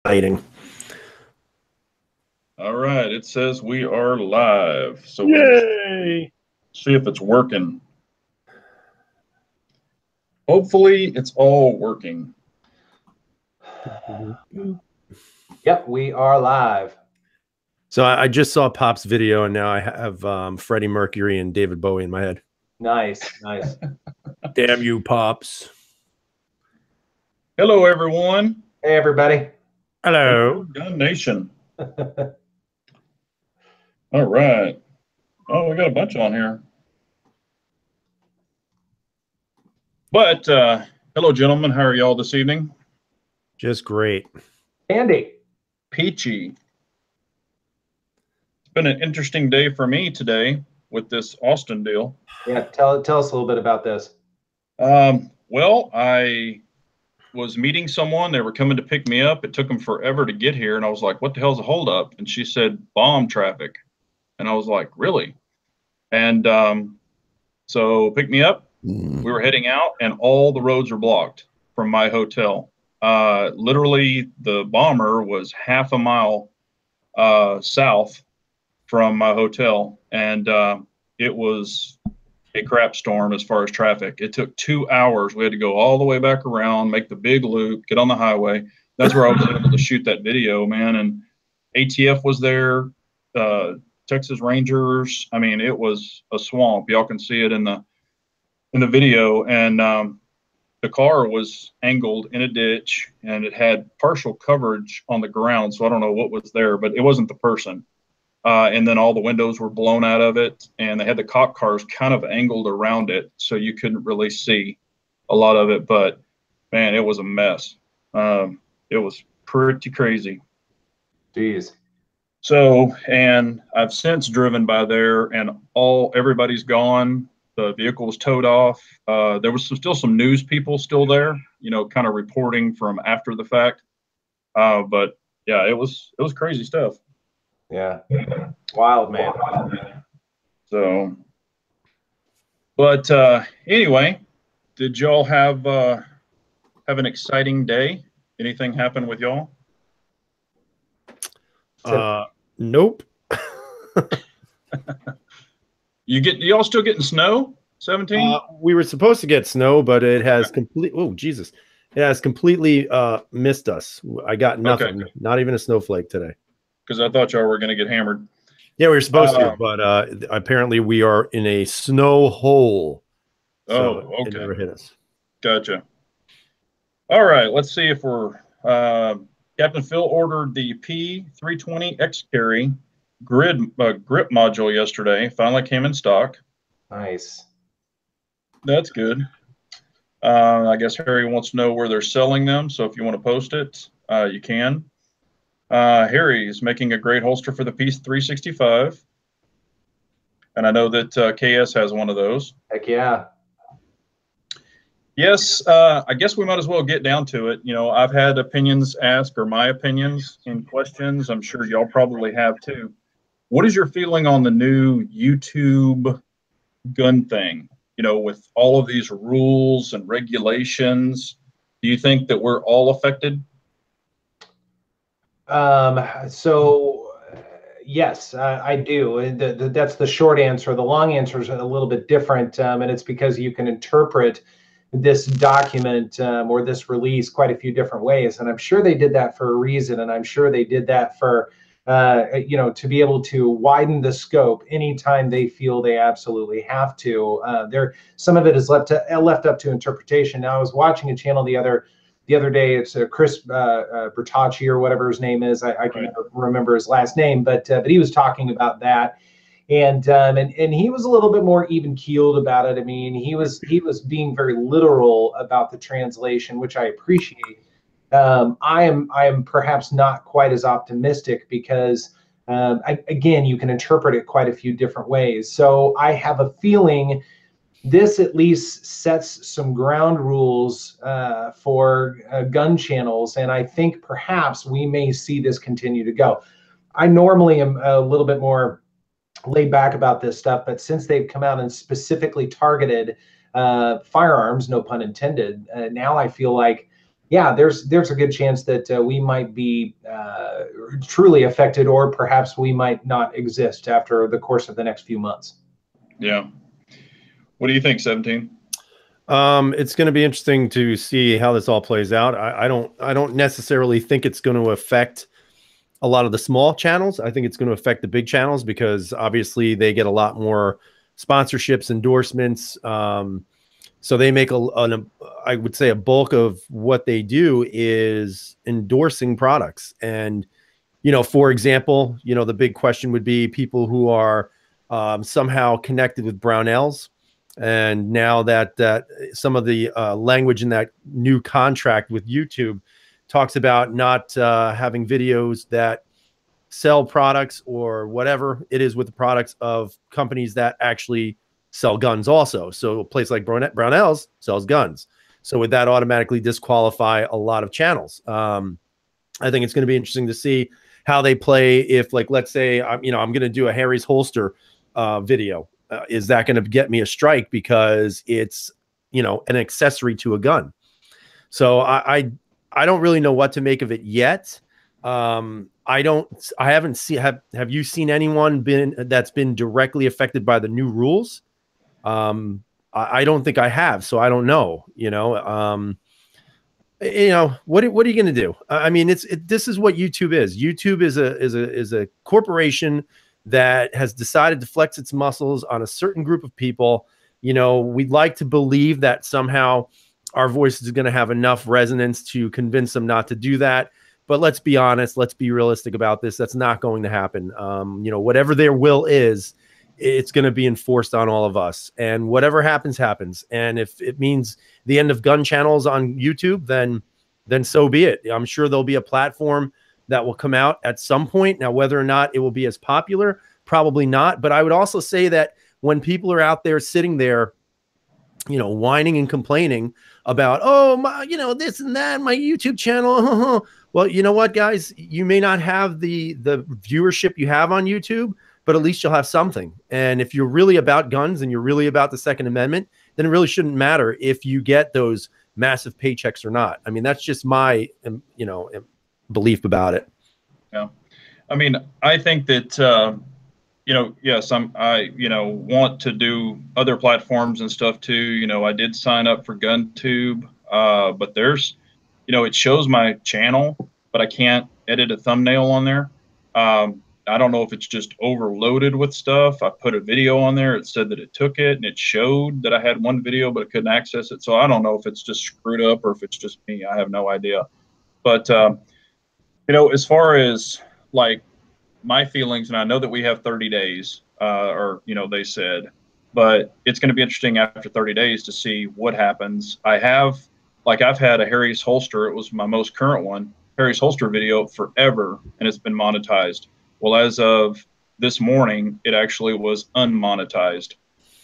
exciting. All right, it says we are live. So Yay! see if it's working. Hopefully it's all working. Yep, we are live. So I just saw Pop's video, and now I have Freddie Mercury and David Bowie in my head. Nice, nice. Damn you, Pops. Hello, everyone. Hey, everybody. Hello. Gun Nation. All right. Oh, we got a bunch on here. But hello, gentlemen. How are y'all this evening? Just great. Andy. Peachy. It's been an interesting day for me today with this Austin deal. Yeah, tell us a little bit about this. Well, I was meeting someone. They were coming to pick me up. It took them forever to get here. And I was like, what the hell's a holdup? And she said, bomb traffic. And I was like, really? And so picked me up. We were heading out, and all the roads are blocked from my hotel. Literally, the bomber was half a mile south from my hotel, and it was a crap storm as far as traffic. It took 2 hours. We had to go all the way back around, make the big loop, get on the highway. That's where I was able to shoot that video, man. And ATF was there, Texas Rangers. I mean, it was a swamp. Y'all can see it in the video. And the car was angled in a ditch, and it had partial coverage on the ground. So I don't know what was there, but it wasn't the person. And then all the windows were blown out of it, and they had the cop cars kind of angled around it, so you couldn't really see a lot of it. But man, it was a mess. It was pretty crazy. Jeez. So, and I've since driven by there, and everybody's gone. The vehicle was towed off. There was still some news people still there, you know, kind of reporting from after the fact. But yeah, it was crazy stuff. Yeah. Wild, man. So, but anyway, did y'all have an exciting day? Anything happen with y'all? Nope. Y'all still getting snow? 17? We were supposed to get snow, but it has it has completely missed us. I got nothing, not even a snowflake today. Because I thought y'all were going to get hammered. Yeah, we were supposed to, but apparently we are in a snow hole. So okay. It never hit us. Gotcha. All right, let's see if we're Captain Phil ordered the P320 X Carry grip module yesterday. Finally came in stock. Nice. That's good. I guess Harry wants to know where they're selling them, so if you want to post it, you can. Harry is making a great holster for the P365, and I know that KS has one of those. Heck yeah. Yes, I guess we might as well get down to it. You know, I've had opinions asked, or my opinions in questions. I'm sure y'all probably have too. What is your feeling on the new YouTube gun thing? You know, with all of these rules and regulations, do you think that we're all affected? So yes, I do. And that's the short answer. The long answer is a little bit different, and it's because you can interpret this document or this release quite a few different ways. And I'm sure they did that for a reason, and I'm sure they did that for to be able to widen the scope anytime they feel they absolutely have to. Some of it is left up to interpretation. Now, I was watching a channel the other day. It's Chris Bertacci or whatever his name is. I can never remember his last name, but he was talking about that, and he was a little bit more even keeled about it. I mean, he was being very literal about the translation, which I appreciate. I am perhaps not quite as optimistic because again, you can interpret it quite a few different ways. So I have a feeling this at least sets some ground rules for gun channels, and I think perhaps we may see this continue to go. I normally am a little bit more laid back about this stuff, but since they've come out and specifically targeted firearms, no pun intended, now I feel like yeah, there's a good chance that we might be truly affected, or perhaps we might not exist after the course of the next few months. Yeah. What do you think, 17? It's going to be interesting to see how this all plays out. I don't necessarily think it's going to affect a lot of the small channels. I think it's going to affect the big channels because obviously they get a lot more sponsorships, endorsements. So they make I would say a bulk of what they do is endorsing products. And, you know, for example, you know, the big question would be people who are somehow connected with Brownells. And now that some of the language in that new contract with YouTube talks about not having videos that sell products or whatever it is with the products of companies that actually sell guns also. So a place like Brownells sells guns. So would that automatically disqualify a lot of channels? I think it's going to be interesting to see how they play. If, like, let's say I'm going to do a Harry's holster video. Is that going to get me a strike because it's, you know, an accessory to a gun? So I don't really know what to make of it yet. I haven't seen, have you seen anyone that's been directly affected by the new rules? I don't think I have, so I don't know, you know, what are you going to do? I mean, this is what YouTube is. YouTube is a corporation that has decided to flex its muscles on a certain group of people. You know, we'd like to believe that somehow our voice is going to have enough resonance to convince them not to do that. But let's be honest, let's be realistic about this. That's not going to happen. You know, whatever their will is, it's going to be enforced on all of us. And whatever happens, happens. And if it means the end of gun channels on YouTube, then so be it. I'm sure there'll be a platform that will come out at some point. Now, whether or not it will be as popular, probably not. But I would also say that when people are out there sitting there, you know, whining and complaining about, oh, my, you know, this and that, my YouTube channel. Well, you know what, guys, you may not have the viewership you have on YouTube, but at least you'll have something. And if you're really about guns and you're really about the Second Amendment, then it really shouldn't matter if you get those massive paychecks or not. I mean, that's just my, you know, belief about it. Yeah. I mean, I think that, you know, yes, I, you know, want to do other platforms and stuff too. You know, I did sign up for GunTube, but there's, you know, it shows my channel, but I can't edit a thumbnail on there. I don't know if it's just overloaded with stuff. I put a video on there. It said that it took it and it showed that I had one video, but I couldn't access it. So I don't know if it's just screwed up or if it's just me. I have no idea. But, you know, as far as like my feelings, and I know that we have 30 days, or, you know, they said, but it's going to be interesting after 30 days to see what happens. I've had a Harry's holster. It was my most current one, Harry's holster video forever, and it's been monetized. Well, as of this morning, it actually was unmonetized.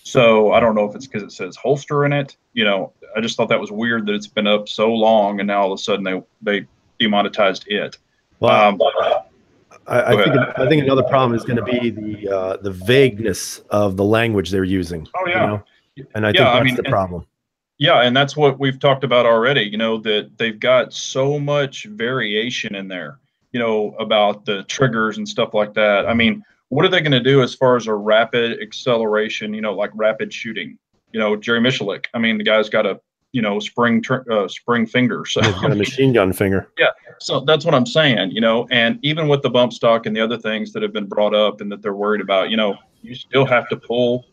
So I don't know if it's because it says holster in it. You know, I just thought that was weird that it's been up so long and now all of a sudden they demonetized it. Well, I think another problem is going to be the vagueness of the language they're using. Oh yeah, you know? And I think that's the problem. Yeah, and that's what we've talked about already. You know, that they've got so much variation in there. You know, about the triggers and stuff like that. I mean, what are they going to do as far as a rapid acceleration? You know, like rapid shooting. You know, Jerry Michalik. I mean, the guy's got a, you know, spring finger. So he's got a machine gun finger. Yeah. So that's what I'm saying, you know, and even with the bump stock and the other things that have been brought up and that they're worried about, you know, you still have to pull,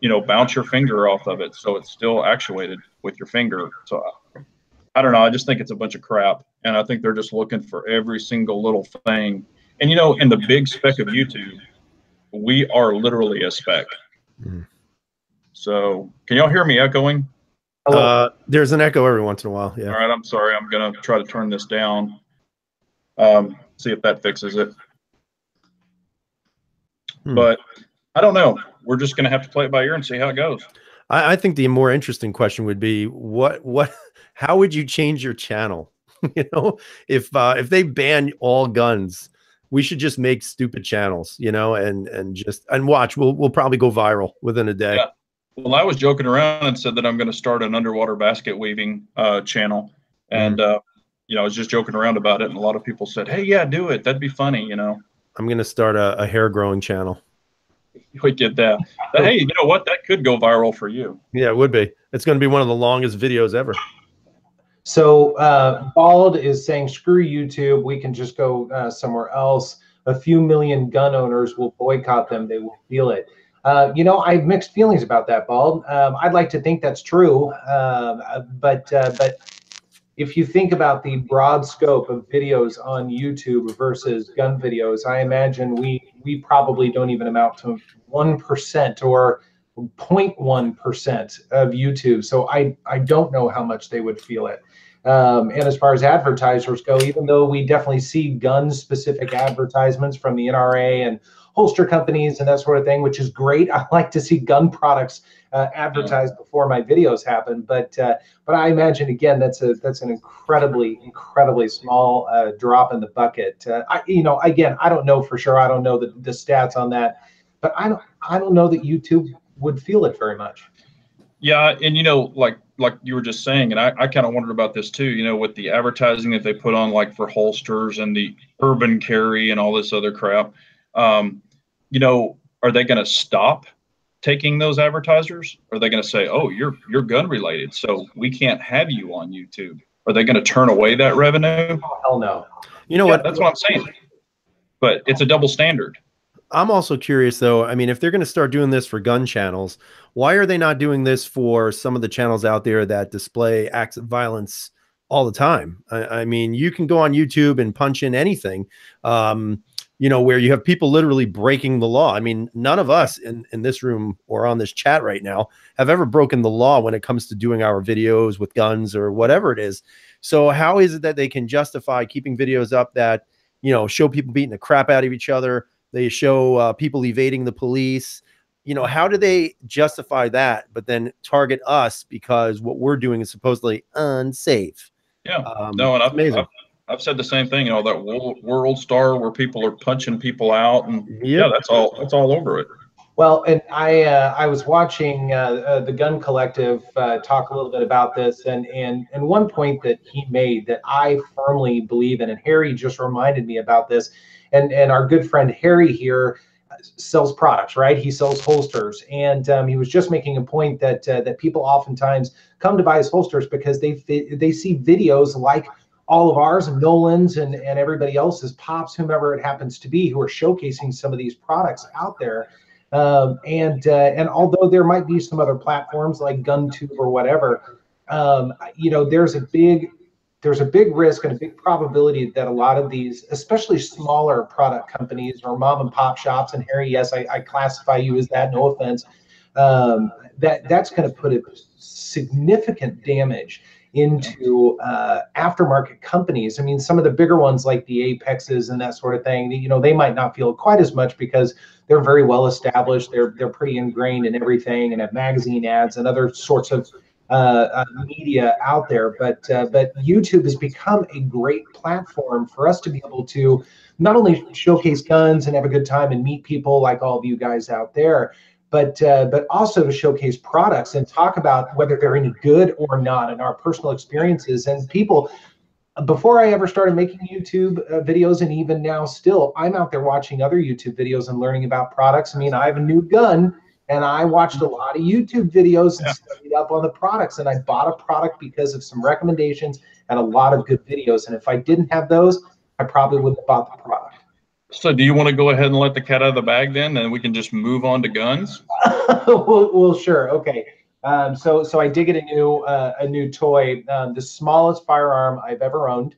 you know, bounce your finger off of it. So it's still actuated with your finger. So I don't know. I just think it's a bunch of crap. And I think they're just looking for every single little thing. And, you know, in the big spec of YouTube, we are literally a speck. Mm. So can y'all hear me echoing? There's an echo every once in a while. Yeah. All right. I'm sorry. I'm going to try to turn this down. See if that fixes it. But I don't know. We're just going to have to play it by ear and see how it goes. I think the more interesting question would be how would you change your channel? You know, if they ban all guns, we should just make stupid channels, you know, and watch. We'll probably go viral within a day. Yeah. Well, I was joking around and said that I'm going to start an underwater basket weaving channel, and I was just joking around about it, and a lot of people said, "Hey, yeah, do it. That'd be funny." I'm gonna start a hair growing channel. We get that. But hey, you know what? That could go viral for you. Yeah, it would be. It's gonna be one of the longest videos ever. So Bald is saying, screw YouTube. We can just go somewhere else. A few million gun owners will boycott them. They will feel it. I have mixed feelings about that, Bald. I'd like to think that's true, but if you think about the broad scope of videos on YouTube versus gun videos, I imagine we probably don't even amount to 1% or 0.1% of YouTube. So I don't know how much they would feel it. And as far as advertisers go, even though we definitely see gun-specific advertisements from the NRA and holster companies and that sort of thing, which is great. I like to see gun products advertised before my videos happen, but I imagine again that's an incredibly small drop in the bucket. Again, I don't know for sure. I don't know the stats on that, but I don't know that YouTube would feel it very much. Yeah, and like you were just saying, and I kind of wondered about this too. With the advertising that they put on, like for holsters and the urban carry and all this other crap. Are they going to stop taking those advertisers? Are they going to say, "Oh, you're gun related, so we can't have you on YouTube"? Are they going to turn away that revenue? Oh, hell no. You know what? That's what I'm saying. But it's a double standard. I'm also curious, though. I mean, if they're going to start doing this for gun channels, why are they not doing this for some of the channels out there that display acts of violence all the time? I mean, you can go on YouTube and punch in anything, where you have people literally breaking the law. I mean, none of us in this room or on this chat right now have ever broken the law when it comes to doing our videos with guns or whatever it is. So how is it that they can justify keeping videos up that, show people beating the crap out of each other? They show people evading the police. How do they justify that, but then target us because what we're doing is supposedly unsafe? Yeah, no, and I've said the same thing. That World Star where people are punching people out, and yeah, that's all over it. Well, and I was watching the Gun Collective talk a little bit about this, and one point that he made that I firmly believe in, and Harry just reminded me about this, and our good friend Harry here sells products, right? He sells holsters, and he was just making a point that people oftentimes come to buy his holsters because they see videos like all of ours and Nolan's and everybody else's, Pops, whomever it happens to be, who are showcasing some of these products out there. And although there might be some other platforms like GunTube or whatever, there's a big risk and a big probability that a lot of these, especially smaller product companies or mom and pop shops, and Harry, yes, I classify you as that, no offense, that's going to put a significant damage into aftermarket companies. I mean, some of the bigger ones like the Apexes and that sort of thing, they might not feel quite as much because they're very well established. They're pretty ingrained in everything and have magazine ads and other sorts of media out there. But YouTube has become a great platform for us to be able to not only showcase guns and have a good time and meet people like all of you guys out there, but also to showcase products and talk about whether they're any good or not and our personal experiences. And people, before I ever started making YouTube videos, and even now still, I'm out there watching other YouTube videos and learning about products. I mean, I have a new gun, and I watched a lot of YouTube videos and studied up on the products, and I bought a product because of some recommendations and a lot of good videos. And if I didn't have those, I probably wouldn't have bought the product. So do you want to go ahead and let the cat out of the bag then, and we can just move on to guns? well, sure. Okay. So I did get a new toy, the smallest firearm I've ever owned.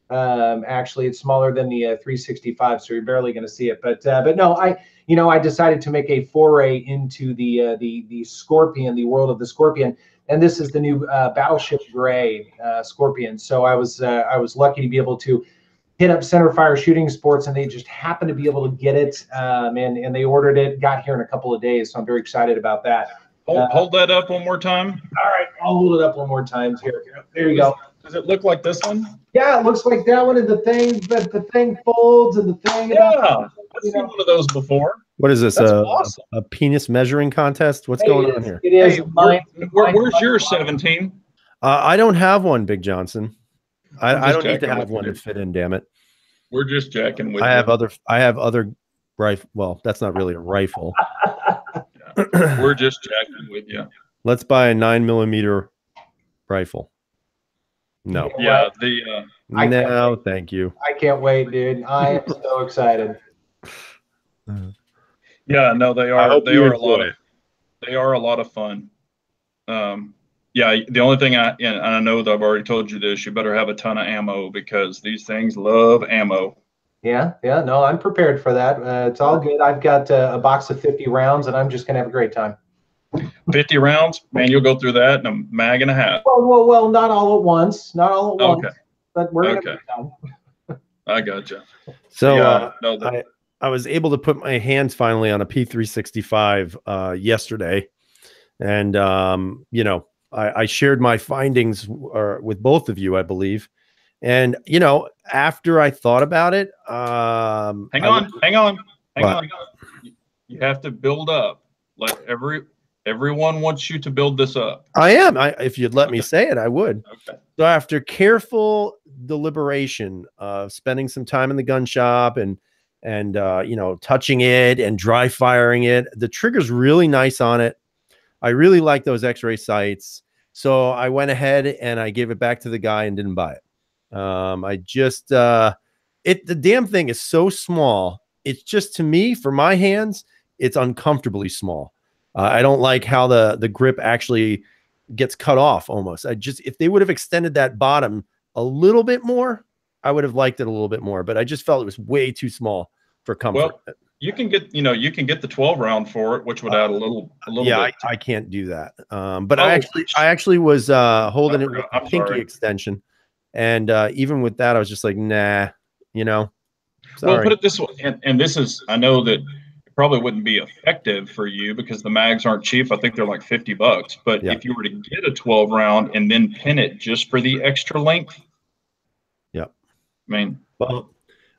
Actually, it's smaller than the 365, so you're barely going to see it. But no, I decided to make a foray into the Scorpion, the world of the Scorpion, and this is the new Battleship Gray Scorpion. So I was lucky to be able to hit up Center Fire Shooting Sports, and they just happened to be able to get it, and they ordered it, got here in a couple of days. So I'm very excited about that. Hold that up one more time. All right, I'll hold it up one more time. Here, there you go. Does it look like this one? Yeah, it looks like that one, and the thing folds, and the thing. Yeah, I've seen one of those before. What is this? Awesome. A penis measuring contest? What's going on here? It is. Hey, where's your 17? I don't have one, Big Johnson. I don't need to have one to fit in, damn it. We're just jacking with I you. have other rifle. Well, that's not really a rifle. Yeah. We're just jacking with you. Let's buy a 9mm rifle. No. Yeah. No, thank you. I can't wait, dude. I am so excited. Yeah, no, they are. I hope they you are enjoy it. They are a lot of fun. Yeah, the only thing and I know that I've already told you this, you better have a ton of ammo because these things love ammo. Yeah, no, I'm prepared for that. It's all good. I've got a box of 50 rounds, and I'm just gonna have a great time. 50 rounds, man, you'll go through that in a mag and a half. Well, not all at once, Okay. but we're gonna have a good time. I gotcha. So yeah, I was able to put my hands finally on a P365 yesterday, and you know, I shared my findings with both of you, I believe. And you know, after I thought about it, hang on. You have to build up. Like everyone wants you to build this up. I am. If you'd let me say it, I would. Okay. So after careful deliberation of spending some time in the gun shop and you know, touching it and dry firing it, the trigger's really nice on it. I really like those X-ray sights. So I went ahead and I gave it back to the guy and didn't buy it. I just the damn thing is so small. It's just, to me, for my hands, it's uncomfortably small. I don't like how the grip actually gets cut off almost. If they would have extended that bottom a little bit more, I would have liked it a little bit more, but I just felt it was way too small for comfort. Well, you can get the 12 round for it, which would add a little yeah, bit. I can't do that. But I actually was holding it with a pinky extension. And even with that, I was just like, nah, you know. Sorry. Well, put it this way, and this is, I know that it probably wouldn't be effective for you because the mags aren't cheap. I think they're like $50. But if you were to get a 12 round and then pin it just for the extra length,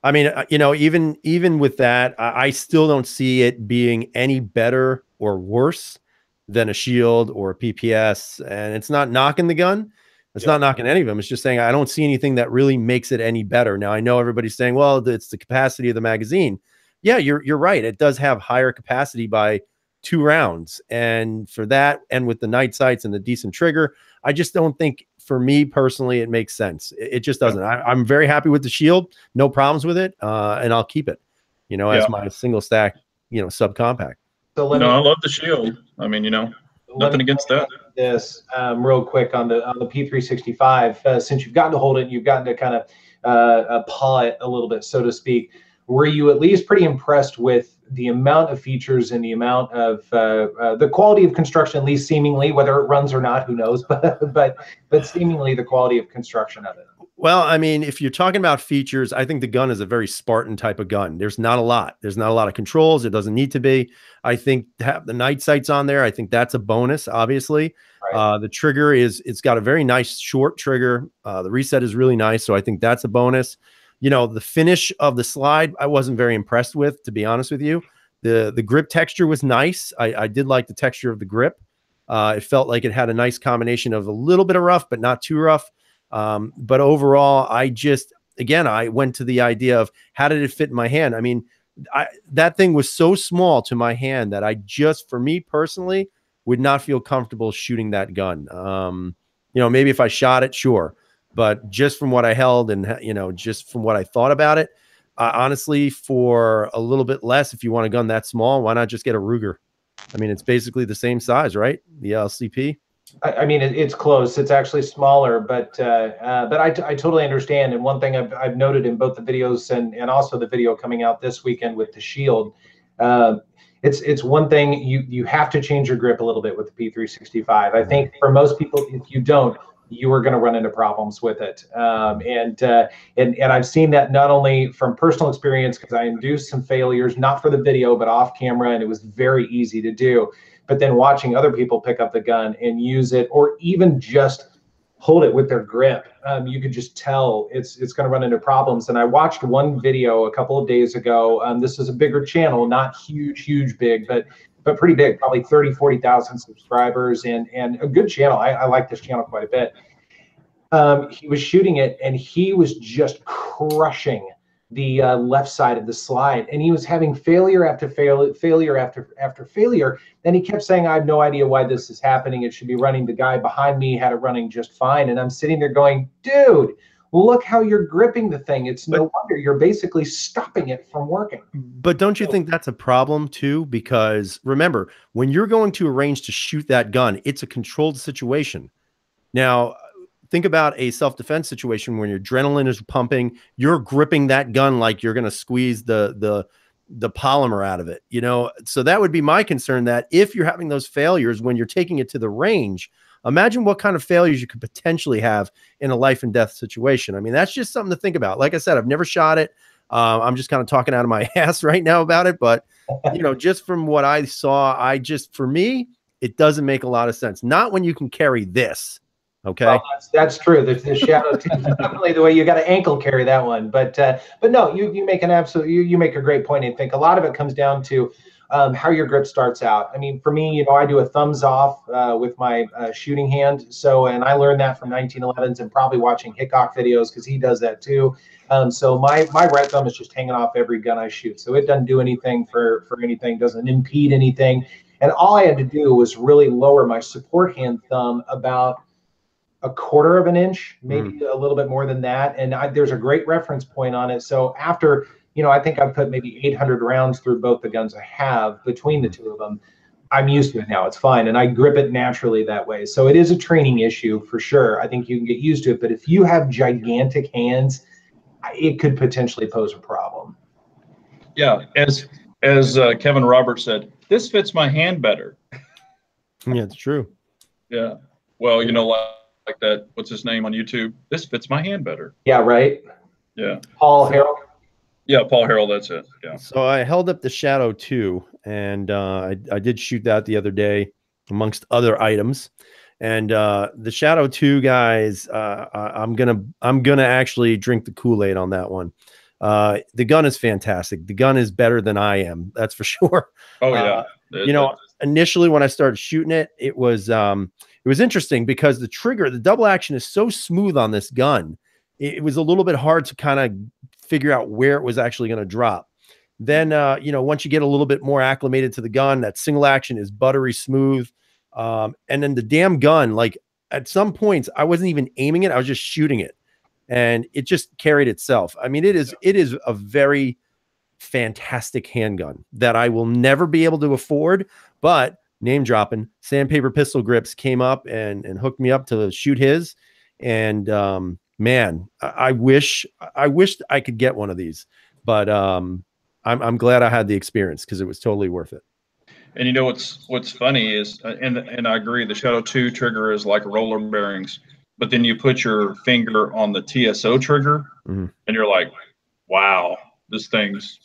I mean, you know, even with that, I still don't see it being any better or worse than a Shield or a PPS. And it's not knocking the gun. It's not knocking any of them. It's just saying I don't see anything that really makes it any better. Now, I know everybody's saying, well, it's the capacity of the magazine. Yeah, you're right. It does have higher capacity by 2 rounds. And for that, and with the night sights and the decent trigger, I just don't think, for me personally, it makes sense. It just doesn't. I'm very happy with the Shield. No problems with it. And I'll keep it, you know, as my single stack, you know, subcompact. So I love the Shield. I mean, you know, nothing against that. This real quick on the P365, since you've gotten to hold it, and you've gotten to kind of paw it a little bit, so to speak. Were you at least pretty impressed with the amount of features and the amount of the quality of construction, at least seemingly, whether it runs or not, who knows, but seemingly the quality of construction of it? Well, I mean, if you're talking about features, I think the gun is a very Spartan type of gun. There's not a lot. There's not a lot of controls. It doesn't need to be. I think to have the night sights on there, I think that's a bonus, obviously. Right. The trigger it's got a very nice short trigger. The reset is really nice. So I think that's a bonus. You know, the finish of the slide, I wasn't very impressed with, to be honest with you. The grip texture was nice. I did like the texture of the grip. It felt like it had a nice combination of a little bit of rough, but not too rough. But overall, I went to the idea of how did it fit in my hand? I mean, that thing was so small to my hand that for me personally, would not feel comfortable shooting that gun. You know, maybe if I shot it, sure. But just from what I held and, you know, just from what I thought about it, honestly, for a little bit less, if you want a gun that small, why not just get a Ruger? I mean, it's basically the same size, right? The LCP. I mean, it's close. It's actually smaller, but I totally understand. And one thing I've noted in both the videos and also the video coming out this weekend with the Shield, it's one thing you have to change your grip a little bit with the P365. I think for most people, if you don't, you are going to run into problems with it. And I've seen that not only from personal experience, because I induced some failures, not for the video, but off camera, and it was very easy to do. But then watching other people pick up the gun and use it, or even just hold it with their grip, you could just tell it's going to run into problems. And I watched one video a couple of days ago. This is a bigger channel, not huge big, but pretty big, probably 30,000, 40,000 subscribers, and a good channel. I like this channel quite a bit. He was shooting it, and he was just crushing the left side of the slide, and he was having failure after failure after failure. And he kept saying, "I have no idea why this is happening. It should be running." The guy behind me had it running just fine, and I'm sitting there going, "Dude, look how you're gripping the thing. It's no wonder you're basically stopping it from working." But don't you think that's a problem too? Because remember, when you're going to a range to shoot that gun, it's a controlled situation. Now, think about a self-defense situation when your adrenaline is pumping, you're gripping that gun like you're going to squeeze the polymer out of it, you know? So that would be my concern, that if you're having those failures when you're taking it to the range, imagine what kind of failures you could potentially have in a life and death situation. I mean, that's just something to think about. Like I said, I've never shot it. I'm just kind of talking out of my ass right now about it, but you know, just from what I saw, for me, it doesn't make a lot of sense. Not when you can carry this. Okay. Well, that's true. The Shadow 2 is definitely the way. You got to ankle carry that one. But no, you make an absolute, you make a great point. I think a lot of it comes down to how your grip starts out. I mean, for me, you know, I do a thumbs off with my shooting hand. So, and I learned that from 1911s and probably watching Hickok videos, because he does that too. So my right thumb is just hanging off every gun I shoot. So it doesn't do anything for anything, doesn't impede anything. And all I had to do was really lower my support hand thumb about a quarter of an inch, maybe a little bit more than that. And there's a great reference point on it. So after, you know, I think I've put maybe 800 rounds through both the guns I have between the two of them. I'm used to it now. It's fine. And I grip it naturally that way. So it is a training issue for sure. I think you can get used to it. But if you have gigantic hands, it could potentially pose a problem. Yeah. As Kevin Roberts said, this fits my hand better. Yeah, it's true. Yeah. Well, you know, like that, what's his name on YouTube? This fits my hand better. Yeah, right. Yeah. Paul Harrell. Yeah, Paul Harrell, that's it. Yeah. So I held up the Shadow 2, and I did shoot that the other day amongst other items. And the Shadow 2, guys, I'm gonna actually drink the Kool-Aid on that one. The gun is fantastic. The gun is better than I am, that's for sure. Oh yeah. You know, initially when I started shooting it, it was interesting because the trigger, the double action is so smooth on this gun. It was a little bit hard to kind of figure out where it was actually going to drop. Then, you know, once you get a little bit more acclimated to the gun, that single action is buttery smooth. And then the damn gun, like at some points, I wasn't even aiming it. I was just shooting it, and it just carried itself. I mean, it is a very fantastic handgun that I will never be able to afford, but name dropping, Sandpaper Pistol Grips came up and hooked me up to shoot his. And man, I wish I could get one of these, but I'm glad I had the experience, because it was totally worth it. And you know what's funny is, and I agree, the Shadow 2 trigger is like roller bearings, but then you put your finger on the TSO trigger, and you're like, wow, this thing's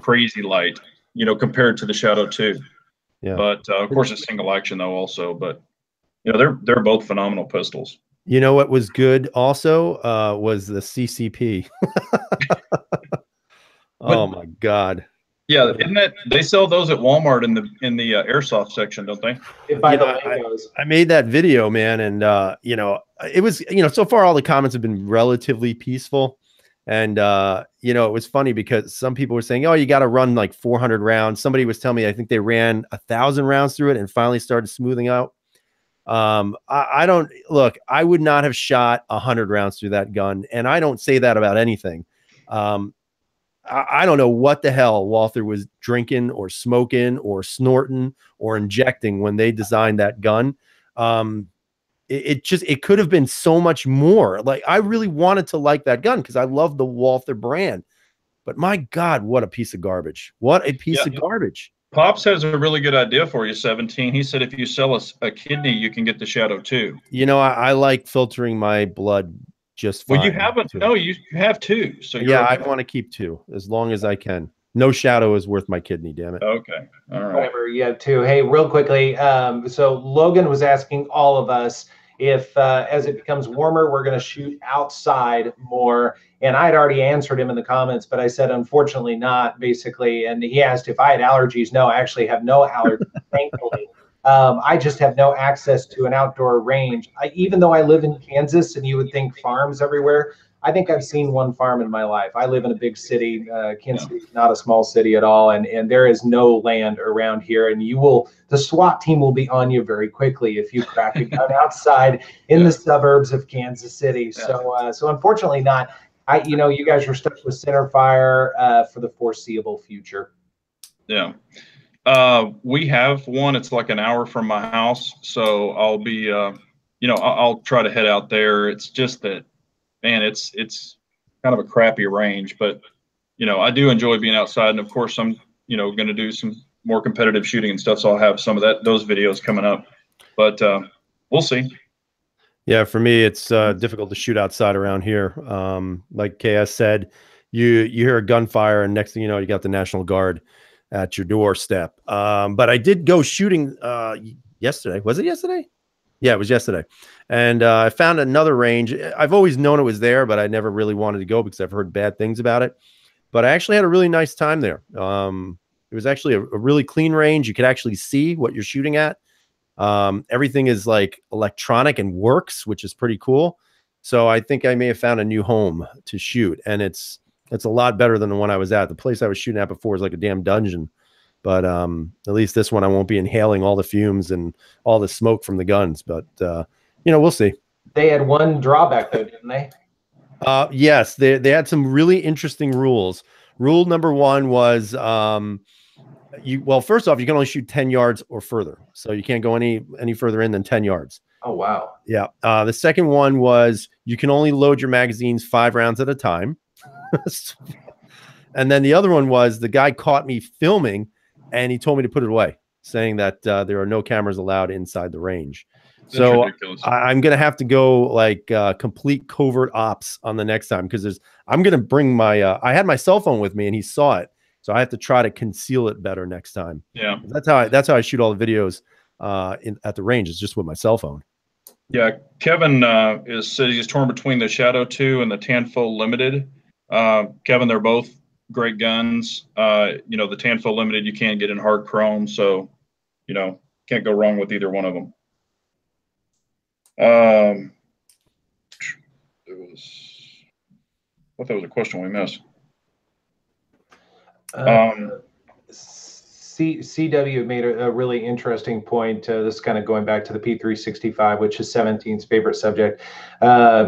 crazy light, you know, compared to the Shadow 2. Yeah. But of course, it's single action though also. But you know, they're both phenomenal pistols. You know what was good also was the CCP. Oh my God. Yeah, isn't that they sell those at Walmart in the airsoft section, don't they? I made that video, man, and you know, it was, you know, so far all the comments have been relatively peaceful. And, you know, it was funny because some people were saying, oh, you got to run like 400 rounds. Somebody was telling me, I think they ran 1,000 rounds through it and finally started smoothing out. I don't look, I would not have shot 100 rounds through that gun. And I don't say that about anything. I don't know what the hell Walther was drinking or smoking or snorting or injecting when they designed that gun. It could have been so much more. Like, I really wanted to like that gun because I love the Walther brand, but my God, what a piece of garbage. What a piece of garbage. Pops has a really good idea for you, 17. He said, if you sell a kidney, you can get the Shadow 2. You know, I like filtering my blood just fine. Well, you haven't. No, you have 2. So yeah, okay. I want to keep 2 as long as I can. No Shadow is worth my kidney, damn it. Okay. All right. Whatever, you have 2. Hey, real quickly. So Logan was asking all of us if as it becomes warmer, we're going to shoot outside more. And I had already answered him in the comments, but I said, unfortunately not, basically. And he asked if I had allergies. No, I actually have no allergies, thankfully. I just have no access to an outdoor range. Even though I live in Kansas and you would think farms everywhere, I think I've seen one farm in my life. I live in a big city. Kansas City is not a small city at all, and there is no land around here. And the SWAT team will be on you very quickly if you crack a gun outside in the suburbs of Kansas City. So unfortunately, not. You guys are stuck with center fire for the foreseeable future. Yeah. We have one. It's like an hour from my house, so I'll be, I'll try to head out there. It's just that, man, it's kind of a crappy range, but I do enjoy being outside, and of course, I'm going to do some more competitive shooting and stuff, so I'll have some of those videos coming up, but we'll see. Yeah, for me, it's difficult to shoot outside around here. Like KS said, you hear a gunfire, and next thing you know, you got the National Guard at your doorstep. But I did go shooting yesterday. Was it yesterday? Yeah, it was yesterday. And I found another range. I've always known it was there, but I never really wanted to go because I've heard bad things about it. But I actually had a really nice time there. It was actually a really clean range. You could actually see what you're shooting at. Everything is like electronic and works, which is pretty cool. So I think I may have found a new home to shoot, and it's a lot better than the one I was at. The place I was shooting at before was like a damn dungeon. But at least this one, I won't be inhaling all the fumes and all the smoke from the guns. But, we'll see. They had one drawback, though, didn't they? Yes, they had some really interesting rules. Rule number one was well, first off, you can only shoot 10 yards or further. So you can't go any further in than 10 yards. Oh, wow. Yeah. The second one was you can only load your magazines 5 rounds at a time. And then the other one was the guy caught me filming and he told me to put it away, saying that there are no cameras allowed inside the range. That's so I'm going to have to go like complete covert ops on the next time, because I'm going to bring my I had my cell phone with me and he saw it. So I have to try to conceal it better next time. Yeah. That's how I shoot all the videos at the range. It's just with my cell phone. Yeah. Kevin said he's torn between the Shadow 2 and the Tanfo Limited. Kevin, they're both great guns. The Tanfo Limited, you can't get in hard chrome. So, can't go wrong with either one of them. I thought that was a question we missed. CW made a really interesting point. This is kind of going back to the P365, which is 17's favorite subject.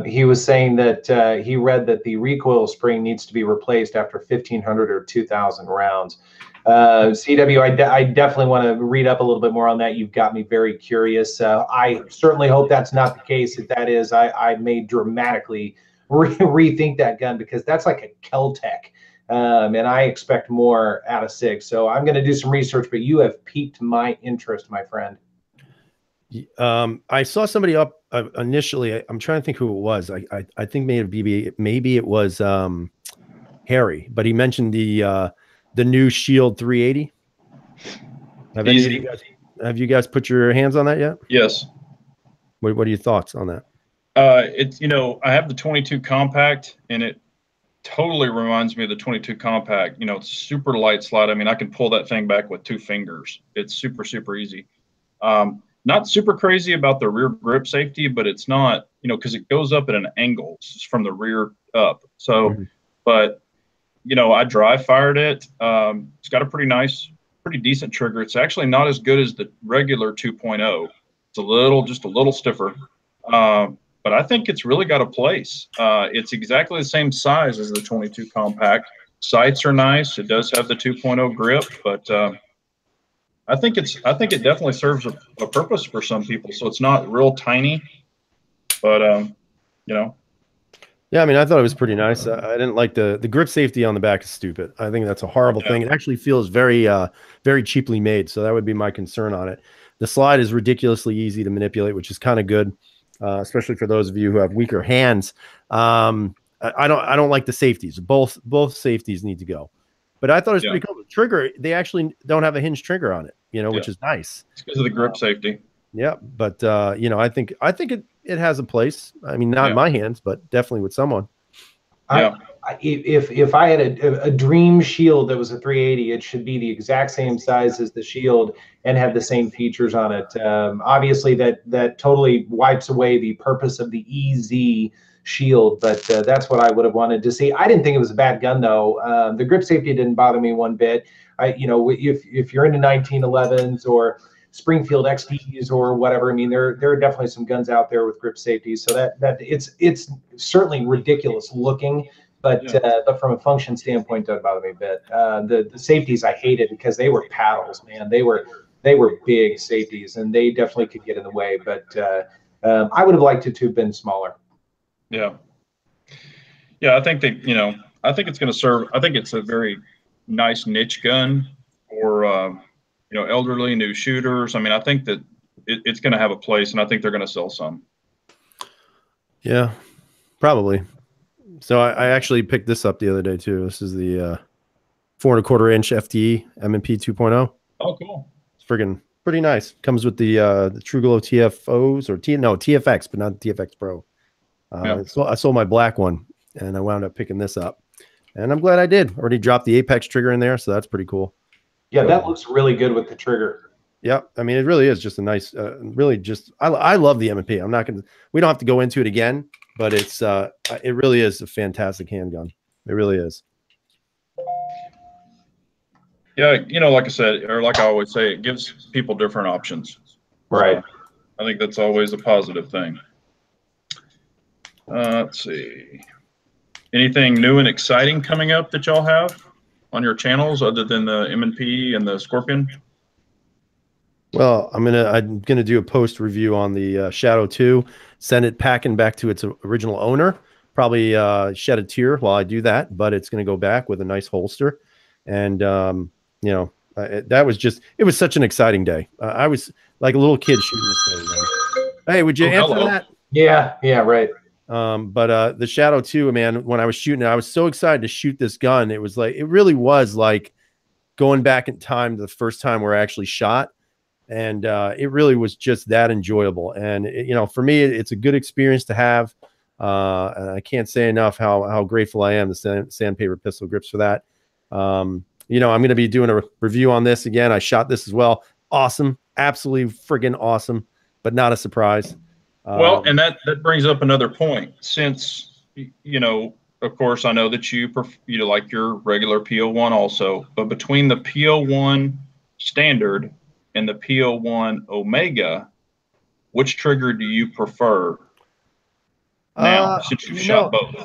He was saying that he read that the recoil spring needs to be replaced after 1,500 or 2,000 rounds. CW, I definitely want to read up a little bit more on that. You've got me very curious. I certainly hope that's not the case. If that is, I may dramatically rethink that gun, because that's like a Kel-Tec. And I expect more out of SIG. So I'm going to do some research, but you have piqued my interest, my friend. I saw somebody up initially. I'm trying to think who it was. I think maybe it was Harry, but he mentioned the new Shield 380. Have you guys put your hands on that yet? Yes. What are your thoughts on that? It's I have the 22 compact, and it totally reminds me of the 22 compact. It's super light slide. I mean, I can pull that thing back with 2 fingers. It's super, super easy. Not super crazy about the rear grip safety, but it's not, because it goes up at an angle from the rear up. So, but, I dry fired it. It's got a pretty decent trigger. It's actually not as good as the regular 2.0. It's just a little stiffer. But I think it's really got a place. It's exactly the same size as the 22 compact. Sights are nice. It does have the 2.0 grip, but I think it definitely serves a purpose for some people. So it's not real tiny, but Yeah, I mean, I thought it was pretty nice. I didn't like the grip safety on the back is stupid. I think that's a horrible thing. It actually feels very, very cheaply made. So that would be my concern on it. The slide is ridiculously easy to manipulate, which is kind of good. Especially for those of you who have weaker hands. I don't like the safeties. Both safeties need to go. But I thought it was pretty cool. The trigger, they actually don't have a hinge trigger on it, which is nice. It's because of the grip safety. Yeah, but I think it has a place. I mean, not in my hands, but definitely with someone. I if I had a dream shield that was a 380, it should be the exact same size as the shield and have the same features on it. Obviously, that totally wipes away the purpose of the EZ shield, but that's what I would have wanted to see. I didn't think it was a bad gun though. The grip safety didn't bother me one bit. If you're into 1911s or Springfield XDs or whatever, I mean, there are definitely some guns out there with grip safety. So that it's certainly ridiculous looking. But from a function standpoint, doesn't bother me a bit. The safeties I hated because they were paddles, man. They were big safeties, and they definitely could get in the way. But I would have liked it to have been smaller. Yeah, yeah. I think that I think it's going to serve. I think it's a very nice niche gun for elderly new shooters. I mean, I think that it's going to have a place, and I think they're going to sell some. Yeah, probably. So I actually picked this up the other day too. This is the 4¼ inch FTE M&P 2.0. Oh, cool. It's friggin' pretty nice. Comes with the TrueGlow TFOs or TFX, but not the TFX Pro. So I sold my black one, and I wound up picking this up, and I'm glad I did. Already dropped the Apex trigger in there, so that's pretty cool. Yeah, that looks really good with the trigger. Yeah, I mean, it really is just a nice, really just, I love the M&P. I'm not going to, we don't have to go into it again, but it really is a fantastic handgun. It really is. Yeah, like I said, or like I always say, it gives people different options. Right. So I think that's always a positive thing. Let's see. Anything new and exciting coming up that y'all have on your channels other than the M&P and the Scorpion? Well, I'm gonna do a post review on the Shadow 2, send it packing back to its original owner. Probably shed a tear while I do that, but it's gonna go back with a nice holster. And that was just, it was such an exciting day. I was like a little kid shooting this thing. Hey, would you answer that? Yeah, right. But the Shadow 2, man, when I was shooting it, I was so excited to shoot this gun. It was like, it really was like going back in time to the first time where I actually shot. And it really was just that enjoyable. And for me, it's a good experience to have. And I can't say enough how grateful I am to Sandpaper Pistol Grips for that. I'm going to be doing a review on this again. I shot this as well. Awesome. Absolutely friggin' awesome, but not a surprise. Well, and that brings up another point. Since, of course, I know that you like your regular PO1 also, but between the PO1 standard and the PO1 Omega, which trigger do you prefer now, since you've shot both?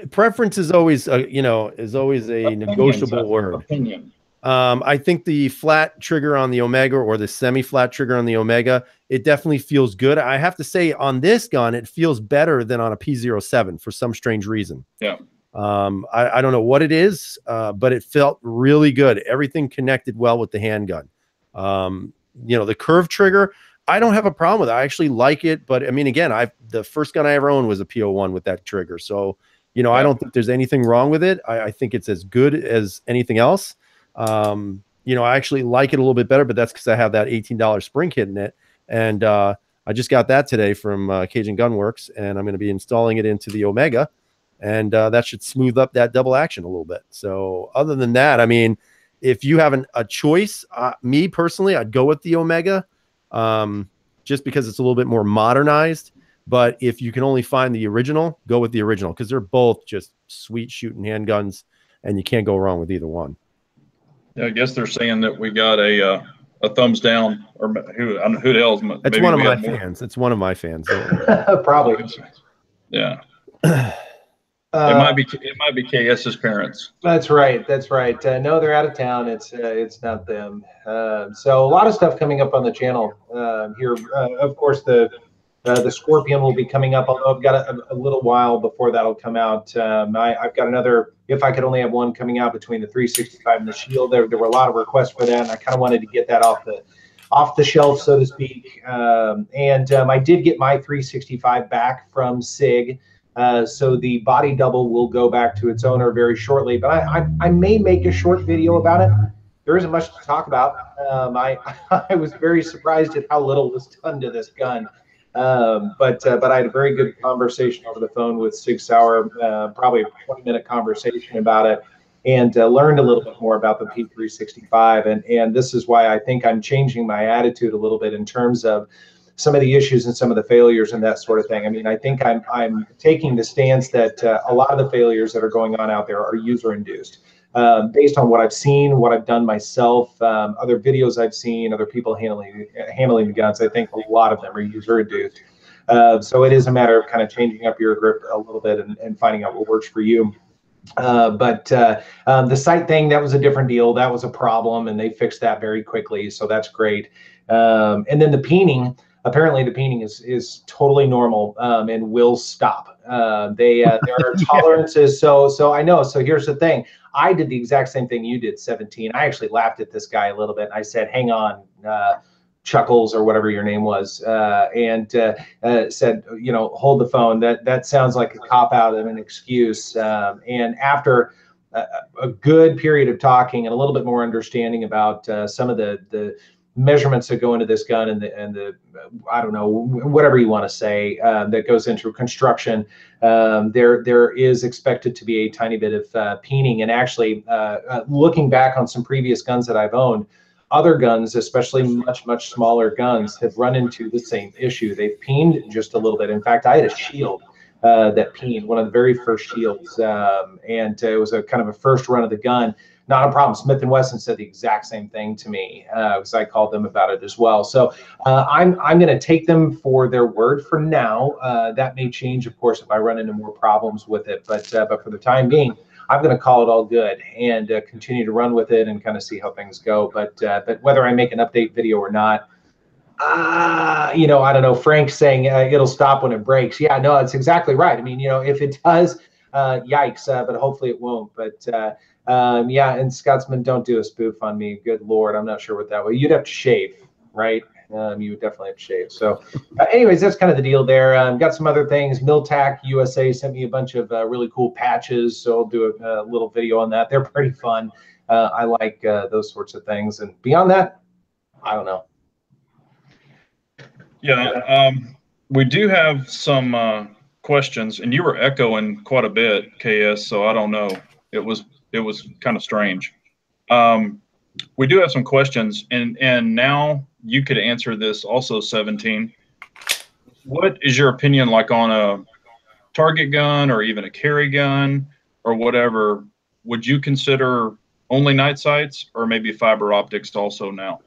Preference is always, a negotiable word. Opinion. I think the flat trigger on the Omega or the semi-flat trigger on the Omega, it definitely feels good. I have to say on this gun, it feels better than on a P07 for some strange reason. Yeah. I don't know what it is, but it felt really good. Everything connected well with the handgun. The curved trigger, I don't have a problem with it. I actually like it, but I mean, again, the first gun I ever owned was a PO1 with that trigger. So, I don't think there's anything wrong with it. I think it's as good as anything else. I actually like it a little bit better, but that's because I have that $18 spring kit in it. And I just got that today from Cajun Gun Works, and I'm going to be installing it into the Omega, and that should smooth up that double action a little bit. So other than that, I mean, if you have a choice, me personally, I'd go with the Omega, just because it's a little bit more modernized. But if you can only find the original, go with the original, because they're both just sweet shooting handguns, and you can't go wrong with either one. Yeah, I guess they're saying that we got a thumbs down, or who the hell's? It's one of my fans. It's one of my fans. Probably. Yeah. It might be KS's parents. That's right. No, they're out of town. It's not them. So a lot of stuff coming up on the channel here. Of course, the Scorpion will be coming up, although I've got a little while before that'll come out. I've got another, if I could only have one, coming out between the 365 and the Shield. There were a lot of requests for that, and I kind of wanted to get that off the shelf, so to speak. I did get my 365 back from SIG. So the body double will go back to its owner very shortly, but I may make a short video about it. There isn't much to talk about. I was very surprised at how little was done to this gun. But I had a very good conversation over the phone with Sig Sauer, probably a 20-minute conversation about it, and learned a little bit more about the P365. And this is why I think I'm changing my attitude a little bit in terms of some of the issues and some of the failures and that sort of thing. I mean, I think I'm taking the stance that a lot of the failures that are going on out there are user induced. Based on what I've seen, what I've done myself, other videos I've seen, other people handling the guns, I think a lot of them are user induced. So it is a matter of kind of changing up your grip a little bit and finding out what works for you. But the sight thing, that was a different deal. That was a problem, and they fixed that very quickly. So that's great. And then the peening, apparently the peening is totally normal and will stop. There are tolerances. So I know. So here's the thing. I did the exact same thing you did, 17. I actually laughed at this guy a little bit. I said, hang on, Chuckles or whatever your name was, and said, you know, hold the phone. That sounds like a cop out and an excuse. And after a good period of talking and a little bit more understanding about some of the measurements that go into this gun and the I don't know, whatever you want to say, that goes into construction, there is expected to be a tiny bit of peening. And actually, looking back on some previous guns that I've owned, other guns, especially much smaller guns, have run into the same issue. They've peened just a little bit. In fact, I had a shield that peened, one of the very first shields, and it was a kind of a first run of the gun. Not a problem. Smith & Wesson said the exact same thing to me, because I called them about it as well. So I'm going to take them for their word for now. That may change, of course, if I run into more problems with it. But for the time being, I'm going to call it all good and continue to run with it and kind of see how things go. But whether I make an update video or not, you know, I don't know. Frank's saying it'll stop when it breaks. Yeah, no, that's exactly right. I mean, you know, if it does, yikes, but hopefully it won't. But yeah, and Scotsman, don't do a spoof on me. Good Lord, I'm not sure what that was. You'd have to shave, right? You would definitely have to shave. So anyways, that's kind of the deal there. Got some other things. Miltac USA sent me a bunch of really cool patches, so I'll do a little video on that. They're pretty fun. I like those sorts of things. And beyond that, I don't know. Yeah, we do have some questions, and you were echoing quite a bit, KS, so I don't know. It was kind of strange. We do have some questions, and now you could answer this also, 17. What is your opinion like on a target gun or even a carry gun or whatever? Would you consider only night sights or maybe fiber optics also now?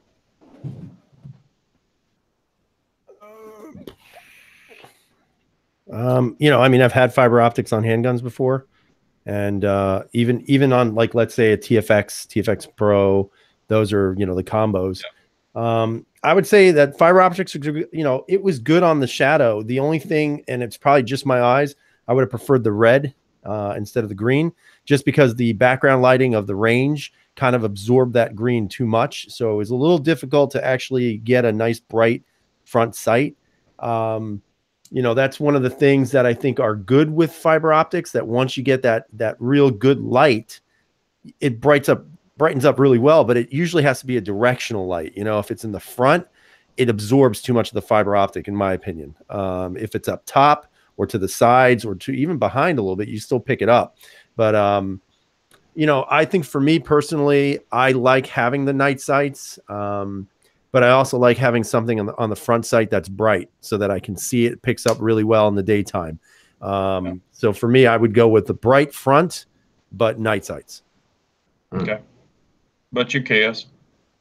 You know, I mean, I've had fiber optics on handguns before, and even on, like, let's say a TFX Pro, those are, you know, the combos. Yeah. I would say that fiber optics, you know, it was good on the shadow. The only thing, and it's probably just my eyes, I would have preferred the red instead of the green, just because the background lighting of the range kind of absorbed that green too much. So it was a little difficult to actually get a nice bright front sight. You know, that's one of the things that I think are good with fiber optics, that once you get that real good light, it brightens up really well, but it usually has to be a directional light. You know, if it's in the front, it absorbs too much of the fiber optic, in my opinion. If it's up top or to the sides or to even behind a little bit, you still pick it up. But, you know, I think for me personally, I like having the night sights. But I also like having something on the front sight that's bright so that I can see it picks up really well in the daytime. So for me, I would go with the bright front, but night sights. Okay. But you, KS?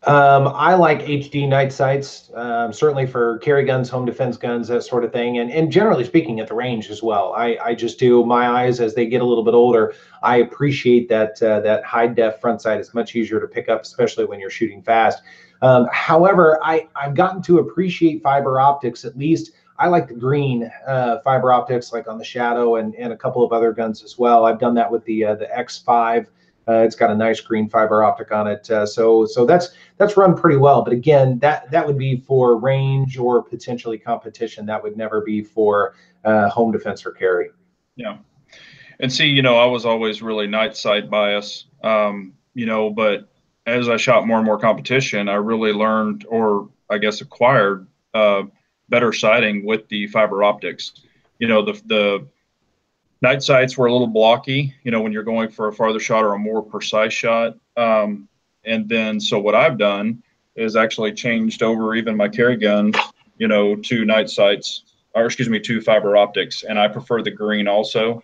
I like HD night sights, certainly for carry guns, home defense guns, that sort of thing. And generally speaking, at the range as well. I just do. My eyes, as they get a little bit older, I appreciate that high def front sight. It's much easier to pick up, especially when you're shooting fast. However, I've gotten to appreciate fiber optics. At least I like the green fiber optics, like on the Shadow and a couple of other guns as well. I've done that with the X5. It's got a nice green fiber optic on it. So that's run pretty well. But again, that would be for range or potentially competition. That would never be for home defense or carry. Yeah. And see, you know, I was always really night sight bias, you know, but as I shot more and more competition, I really learned, or I guess acquired, better sighting with the fiber optics. You know, the night sights were a little blocky, you know, when you're going for a farther shot or a more precise shot. And then, so what I've done is actually changed over even my carry guns, you know, to night sights, or excuse me, to fiber optics. And I prefer the green also.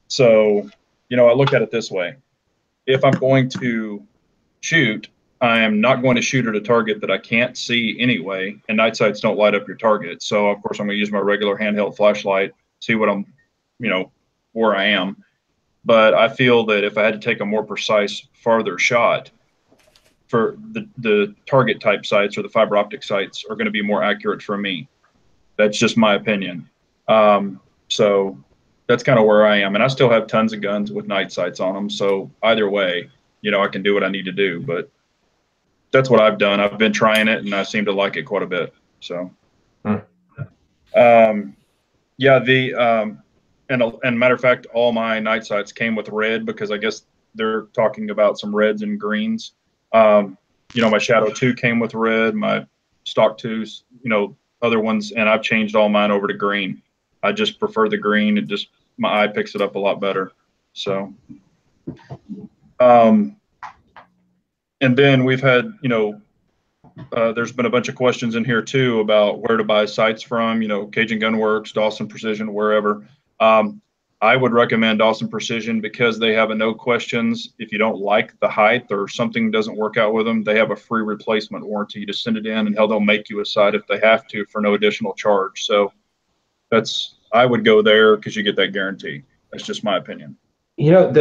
So, you know, I look at it this way. If I'm going to shoot, I am not going to shoot at a target that I can't see anyway, and night sights don't light up your target. So of course I'm going to use my regular handheld flashlight, see what I'm, you know, where I am. But I feel that if I had to take a more precise, farther shot, for the target type sights or the fiber optic sights are going to be more accurate for me. That's just my opinion. So that's kind of where I am, and I still have tons of guns with night sights on them. So either way, you know, I can do what I need to do. But that's what I've done. I've been trying it, and I seem to like it quite a bit. So, yeah, and matter of fact, all my night sights came with red because I guess they're talking about some reds and greens. You know, my Shadow 2 came with red, my Stock 2s, you know, other ones, and I've changed all mine over to green. I just prefer the green. It just, my eye picks it up a lot better. So, and then we've had, you know, there's been a bunch of questions in here too about where to buy sights from, you know, Cajun Gun Works, Dawson Precision, wherever. I would recommend Dawson Precision because they have a no questions. If you don't like the height or something doesn't work out with them, they have a free replacement warranty. You just send it in, and hell, they'll make you a sight if they have to for no additional charge. So I would go there because you get that guarantee. That's just my opinion. You know,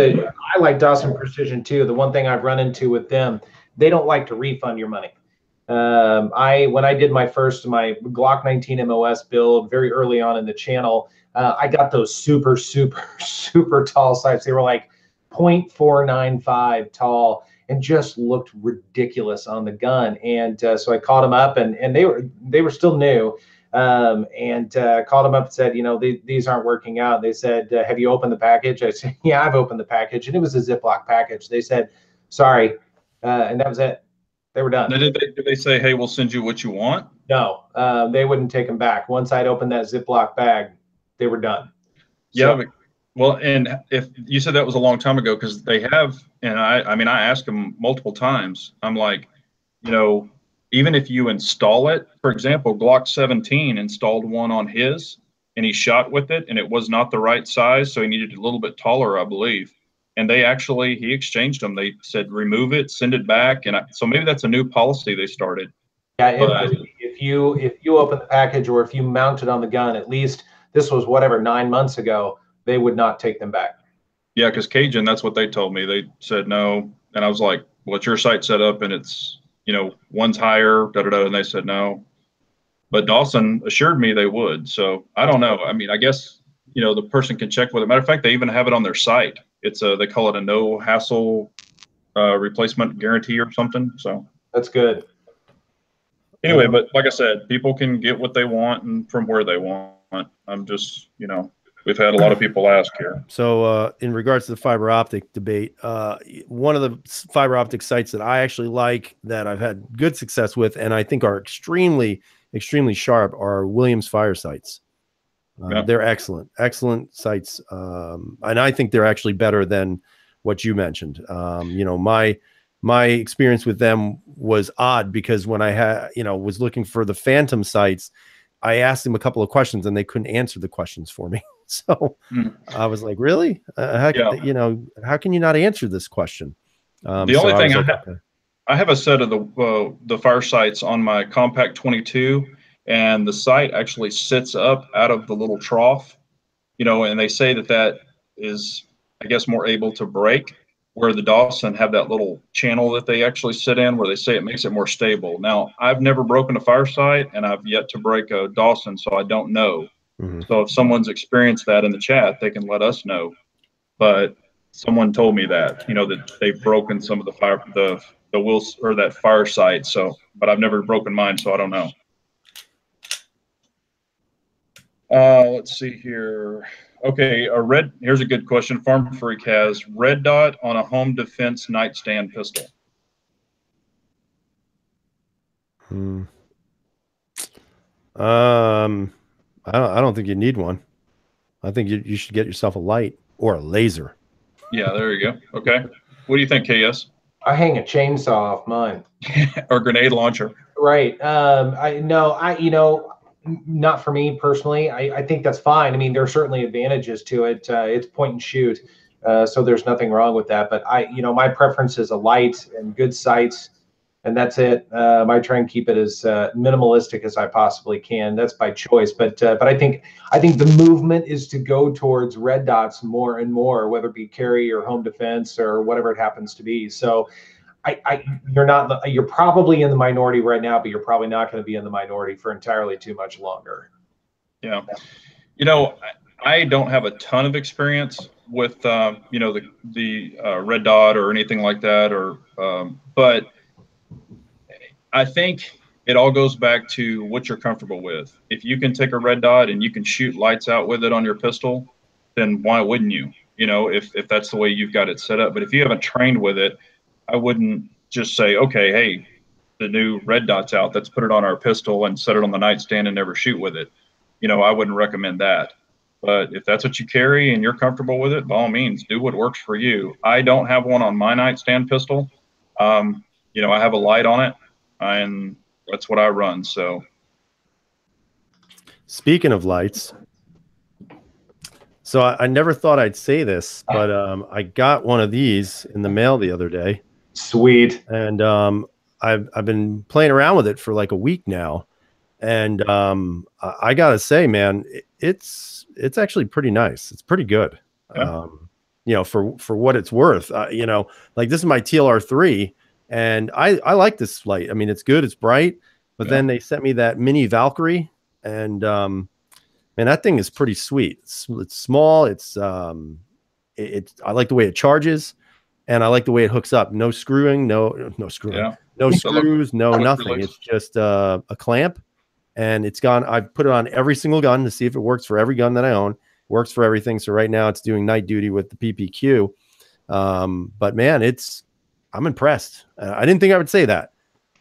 I like Dawson Precision too. The one thing I've run into with them, they don't like to refund your money. When I did my Glock 19 MOS build very early on in the channel, I got those super tall sights. They were like 0.495 tall and just looked ridiculous on the gun. And so I called them up, and they were still new. Called them up and said, you know, these aren't working out. They said, have you opened the package? I said, yeah, I've opened the package, and it was a Ziploc package. They said, sorry, and that was it. They were done. Now, did they say, hey, we'll send you what you want? No, they wouldn't take them back. Once I'd opened that Ziploc bag, they were done. Yeah, so, well, and if you said that was a long time ago, because they have, and I mean, I asked them multiple times. I'm like, you know, even if you install it, for example, Glock 17 installed one on his, and he shot with it, and it was not the right size, so he needed a little bit taller, I believe. And he exchanged them. They said, remove it, send it back. And so maybe that's a new policy they started. Yeah, if you open the package or if you mount it on the gun, at least this was whatever 9 months ago, they would not take them back. Yeah, because Cajun, that's what they told me. They said no, and I was like, "Well, it's your site set up, and it's, you know, one's higher, da da da," and they said no. But Dawson assured me they would. So I don't know. I mean, I guess, you know, the person can check with it. Matter of fact, they even have it on their site. It's they call it a no hassle replacement guarantee or something. So that's good. Anyway, but like I said, people can get what they want and from where they want. I'm just, you know, we've had a lot of people ask here. So in regards to the fiber optic debate, one of the fiber optic sites that I actually like, that I've had good success with, and I think are extremely sharp, are Williams fire sights. They're excellent sites, and I think they're actually better than what you mentioned. You know, my experience with them was odd because when I was looking for the Phantom sights, I asked them a couple of questions and they couldn't answer the questions for me. So I was like, really? You know, how can you not answer this question? The only thing I have a set of the fire sights on my Compact 22, and the sight actually sits up out of the little trough, you know, and they say that is, I guess, more able to break, where the Dawson have that little channel that they actually sit in, where they say it makes it more stable. Now, I've never broken a fire sight, and I've yet to break a Dawson, so I don't know. So if someone's experienced that in the chat, they can let us know. But someone told me that, you know, that they've broken some of the wheels or that fire sight. So, but I've never broken mine, so I don't know. Let's see here. Okay, here's a good question. Farm Freak has red dot on a home defense nightstand pistol. I don't think you need one. I think you should get yourself a light or a laser. Yeah, there you go. Okay. What do you think, KS? I hang a chainsaw off mine. Or grenade launcher? Right. Not for me personally. I think that's fine. I mean, there are certainly advantages to it. It's point and shoot, so there's nothing wrong with that. But my preference is a light and good sights, and that's it. I try and keep it as minimalistic as I possibly can. That's by choice. But I think the movement is to go towards red dots more and more, whether it be carry or home defense or whatever it happens to be. So you're probably in the minority right now, but you're probably not going to be in the minority for entirely too much longer. Yeah. I don't have a ton of experience with, the red dot or anything like that, but I think it all goes back to what you're comfortable with. If you can take a red dot and you can shoot lights out with it on your pistol, then why wouldn't you? If that's the way you've got it set up. But if you haven't trained with it, I wouldn't just say, okay, hey, the new red dot's out, let's put it on our pistol and set it on the nightstand and never shoot with it. I wouldn't recommend that. But if that's what you carry and you're comfortable with it, by all means, do what works for you. I don't have one on my nightstand pistol. I have a light on it, and that's what I run. So, speaking of lights, so I never thought I'd say this, but I got one of these in the mail the other day. Sweet. And I've been playing around with it for like a week now, and I gotta say, man, it's actually pretty nice. It's pretty good. Yeah. For what it's worth. Like this is my TLR3, and I like this light. I mean, it's good, it's bright, but then they sent me that mini Valkyrie, and man, that thing is pretty sweet. It's small. I like the way it charges, and I like the way it hooks up. No screwing, no screwing, no screws, no nothing. It's just a clamp, and I've put it on every single gun to see if it works for every gun that I own. Works for everything. So right now it's doing night duty with the PPQ. But man, I'm impressed. I didn't think I would say that,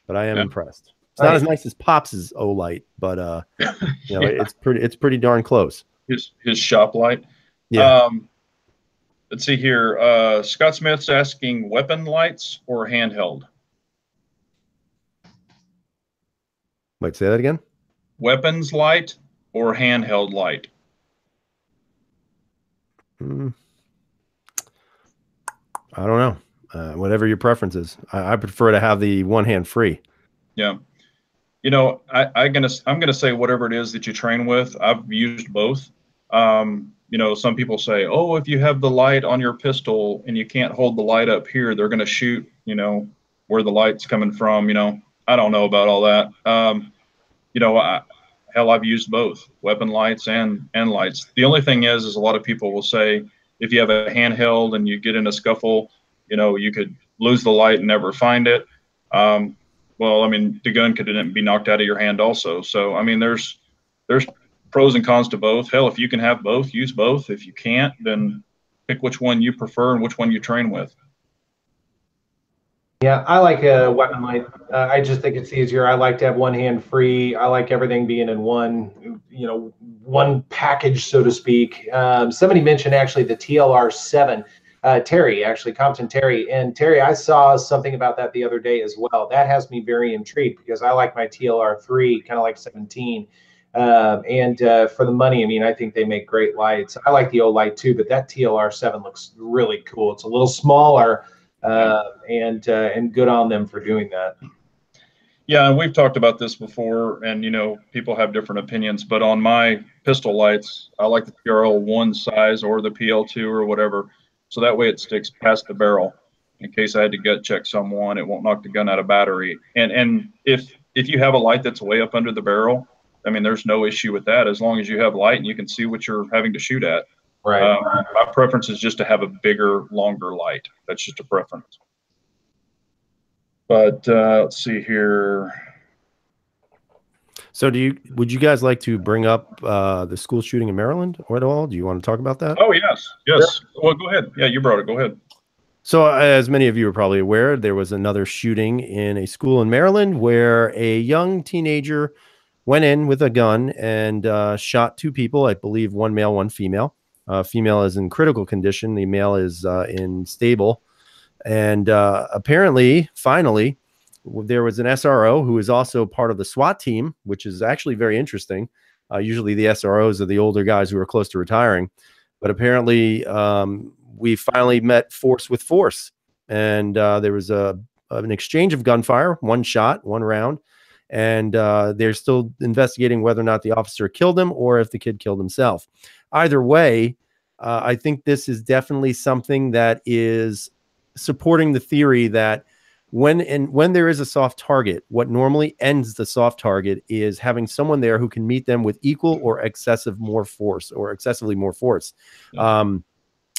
but I am impressed. It's not as nice as Pops's Olight, but it's pretty darn close. His shop light. Yeah. Let's see here. Scott Smith's asking weapon lights or handheld. Wait, say that again. Weapons light or handheld light. I don't know. Whatever your preference is. I prefer to have the one hand free. Yeah. I'm gonna say whatever it is that you train with. I've used both. Some people say, oh, if you have the light on your pistol and you can't hold the light up here, they're gonna shoot, where the light's coming from. I don't know about all that. I've used both weapon lights and lights. The only thing is a lot of people will say, if you have a handheld and you get in a scuffle, you could lose the light and never find it. Well, I mean, the gun could be knocked out of your hand also. So, I mean, there's pros and cons to both. Hell, if you can have both, use both. If you can't, then pick which one you prefer and which one you train with. Yeah, I like a weapon light. I just think it's easier. I like to have one hand free. I like everything being in one package, so to speak. Somebody mentioned actually the TLR7. Terry, actually, Compton Terry. And Terry, I saw something about that the other day as well. That has me very intrigued because I like my TLR3, kind of like 17. And for the money, I mean, I think they make great lights. I like the Olight too, but that TLR7 looks really cool. It's a little smaller, and good on them for doing that. Yeah, and we've talked about this before, and people have different opinions. But on my pistol lights, I like the PRL1 size or the PL2 or whatever. So that way it sticks past the barrel. In case I had to gut check someone, it won't knock the gun out of battery. And if you have a light that's way up under the barrel, I mean, there's no issue with that as long as you have light and you can see what you're having to shoot at. Right. My preference is just to have a bigger, longer light. That's just a preference. But let's see here. So would you guys like to bring up the school shooting in Maryland or at all? Do you want to talk about that? Oh, yes. Yes. Well, go ahead. Yeah, you brought it. Go ahead. So as many of you are probably aware, there was another shooting in a school in Maryland where a young teenager went in with a gun and shot 2 people. I believe 1 male, 1 female. Female is in critical condition. The male is in stable. And apparently, finally, there was an SRO who is also part of the SWAT team, which is actually very interesting. Usually the SROs are the older guys who are close to retiring. But apparently, we finally met force with force. And there was an exchange of gunfire, 1 shot, 1 round. And they're still investigating whether or not the officer killed him or if the kid killed himself. Either way, I think this is definitely something that is supporting the theory that when there is a soft target, what normally ends the soft target is having someone there who can meet them with equal or excessively more force. Yeah.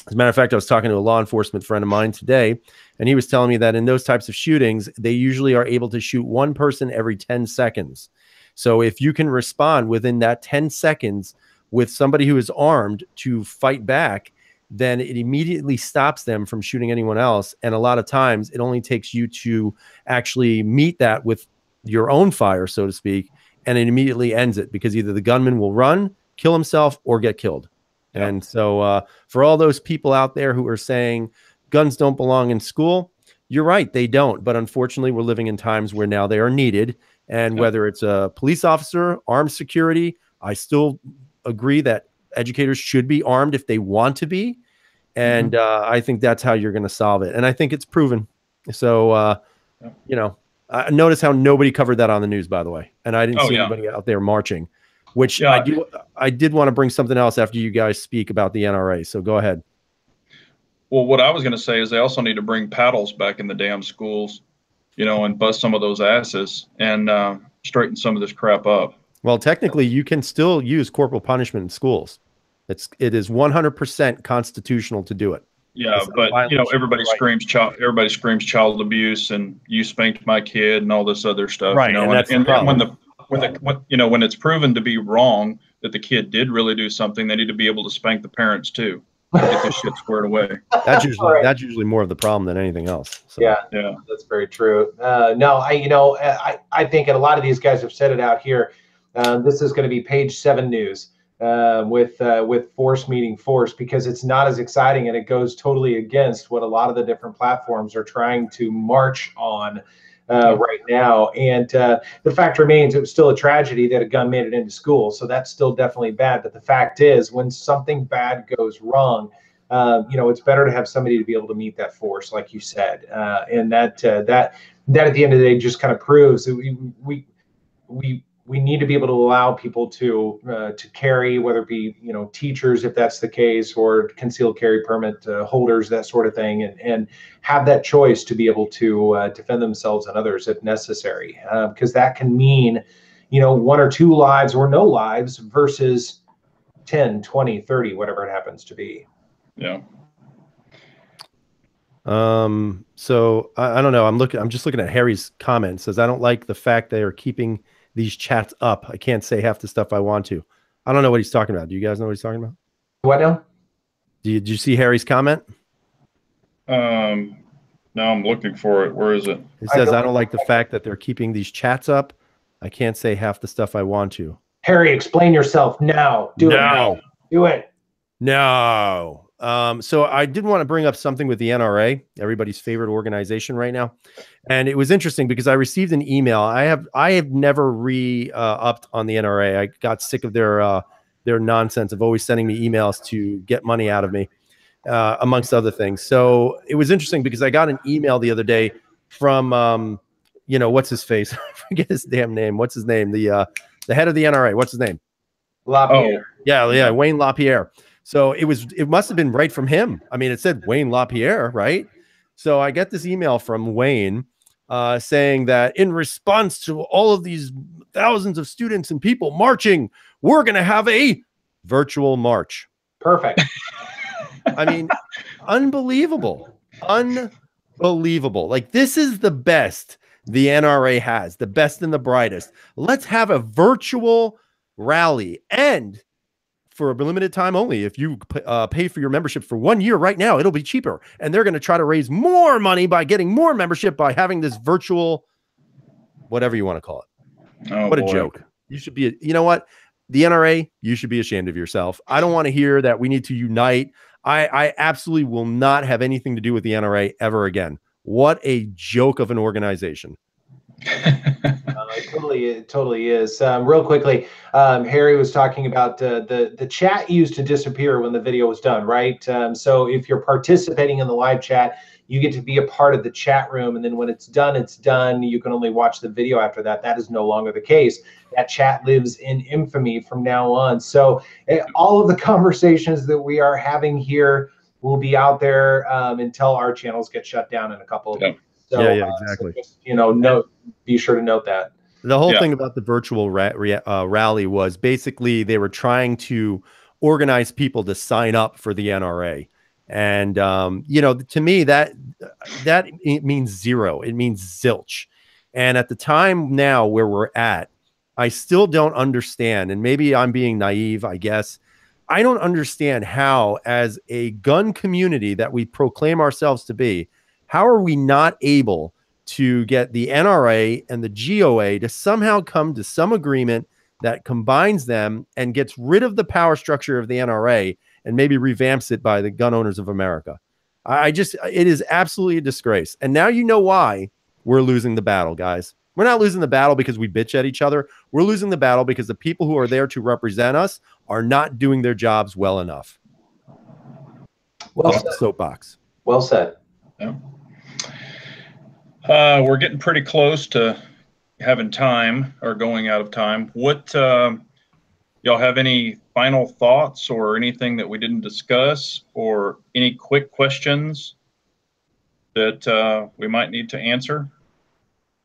As a matter of fact, I was talking to a law enforcement friend of mine today, and he was telling me that in those types of shootings, they usually are able to shoot 1 person every 10 seconds. So if you can respond within that 10 seconds with somebody who is armed to fight back, then it immediately stops them from shooting anyone else. And a lot of times it only takes you to actually meet that with your own fire, so to speak, and it immediately ends it, because either the gunman will run, kill himself, or get killed. Yeah. And so for all those people out there who are saying guns don't belong in school, you're right, they don't. But unfortunately, we're living in times where now they are needed. And whether it's a police officer, armed security, I still agree that educators should be armed if they want to be. And I think that's how you're going to solve it. And I think it's proven. So, you know, notice how nobody covered that on the news, by the way. And I didn't see anybody out there marching, which I did want to bring something else after you guys speak about the NRA. So go ahead. Well, what I was going to say is they also need to bring paddles back in the damn schools, you know, and bust some of those asses and straighten some of this crap up. Well, technically, you can still use corporal punishment in schools. It is 100% constitutional to do it. Yeah, but you know, everybody screams child abuse and you spanked my kid and all this other stuff. Right, you know, and that's the problem. when it's proven to be wrong that the kid did really do something, they need to be able to spank the parents too. Get this shit squared away. That's usually more of the problem than anything else. So. Yeah, that's very true. No, I think, and a lot of these guys have said it out here. This is going to be page 7 news with force meeting force, because it's not as exciting and it goes totally against what a lot of the different platforms are trying to march on right now. And the fact remains, it was still a tragedy that a gun made it into school. So that's still definitely bad. But the fact is, when something bad goes wrong, you know, it's better to have somebody to be able to meet that force, like you said. And that at the end of the day just kind of proves that we need to be able to allow people to carry, whether it be, you know, teachers, if that's the case, or concealed carry permit holders, that sort of thing, and have that choice to be able to defend themselves and others if necessary, because that can mean, you know, 1 or 2 lives or no lives versus 10, 20, 30, whatever it happens to be. Yeah. So I don't know. I'm just looking at Harry's comment. It says, I don't like the fact they are keeping these chats up. I can't say half the stuff I want to. I don't know what he's talking about. Do you guys know what he's talking about? What now? Did you see Harry's comment? Now I'm looking for it. Where is it? It says, I don't like the fact that they're keeping these chats up. I can't say half the stuff I want to. Harry, explain yourself now. Do it now. Do it. No. So I did want to bring up something with the NRA, everybody's favorite organization right now. And it was interesting because I received an email. I have never upped on the NRA. I got sick of their nonsense of always sending me emails to get money out of me, amongst other things. So it was interesting because I got an email the other day from, you know, what's his face? I forget his damn name. What's his name? The head of the NRA. What's his name? LaPierre. Oh, yeah, Wayne LaPierre. So it must have been right from him. I mean, it said Wayne LaPierre, right? So I get this email from Wayne saying that in response to all of these thousands of students and people marching, we're going to have a virtual march. Perfect. I mean, unbelievable. Unbelievable. Like, this is the best the NRA has, the best and the brightest. Let's have a virtual rally, and for a limited time only. If you pay for your membership for 1 year right now, it'll be cheaper. And they're going to try to raise more money by getting more membership by having this virtual, whatever you want to call it. Oh, what boy. a joke. You should be, you know what? The NRA, you should be ashamed of yourself. I don't want to hear that we need to unite. I absolutely will not have anything to do with the NRA ever again. What a joke of an organization. It totally is. Real quickly, Harry was talking about the chat used to disappear when the video was done, right? So if you're participating in the live chat, you get to be a part of the chat room, and then when it's done, it's done. You can only watch the video after that. That is no longer the case. That chat lives in infamy from now on. So all of the conversations that we are having here will be out there until our channels get shut down in a couple of weeks. So, yeah, exactly. So just, be sure to note that. The whole thing about the virtual rally was basically they were trying to organize people to sign up for the NRA. And, to me, that it means zero. It means zilch. And at the time now where we're at, I still don't understand. And maybe I'm being naive, I guess. I don't understand how, as a gun community that we proclaim ourselves to be, how are we not able to get the NRA and the GOA to somehow come to some agreement that combines them and gets rid of the power structure of the NRA and maybe revamps it by the gun owners of America? It is absolutely a disgrace. And now you know why we're losing the battle, guys. We're not losing the battle because we bitch at each other. We're losing the battle because the people who are there to represent us are not doing their jobs well enough. Well said. Soapbox. Well said. Yeah. We're getting pretty close to having time or going out of time. What y'all have any final thoughts or anything that we didn't discuss, or any quick questions that we might need to answer,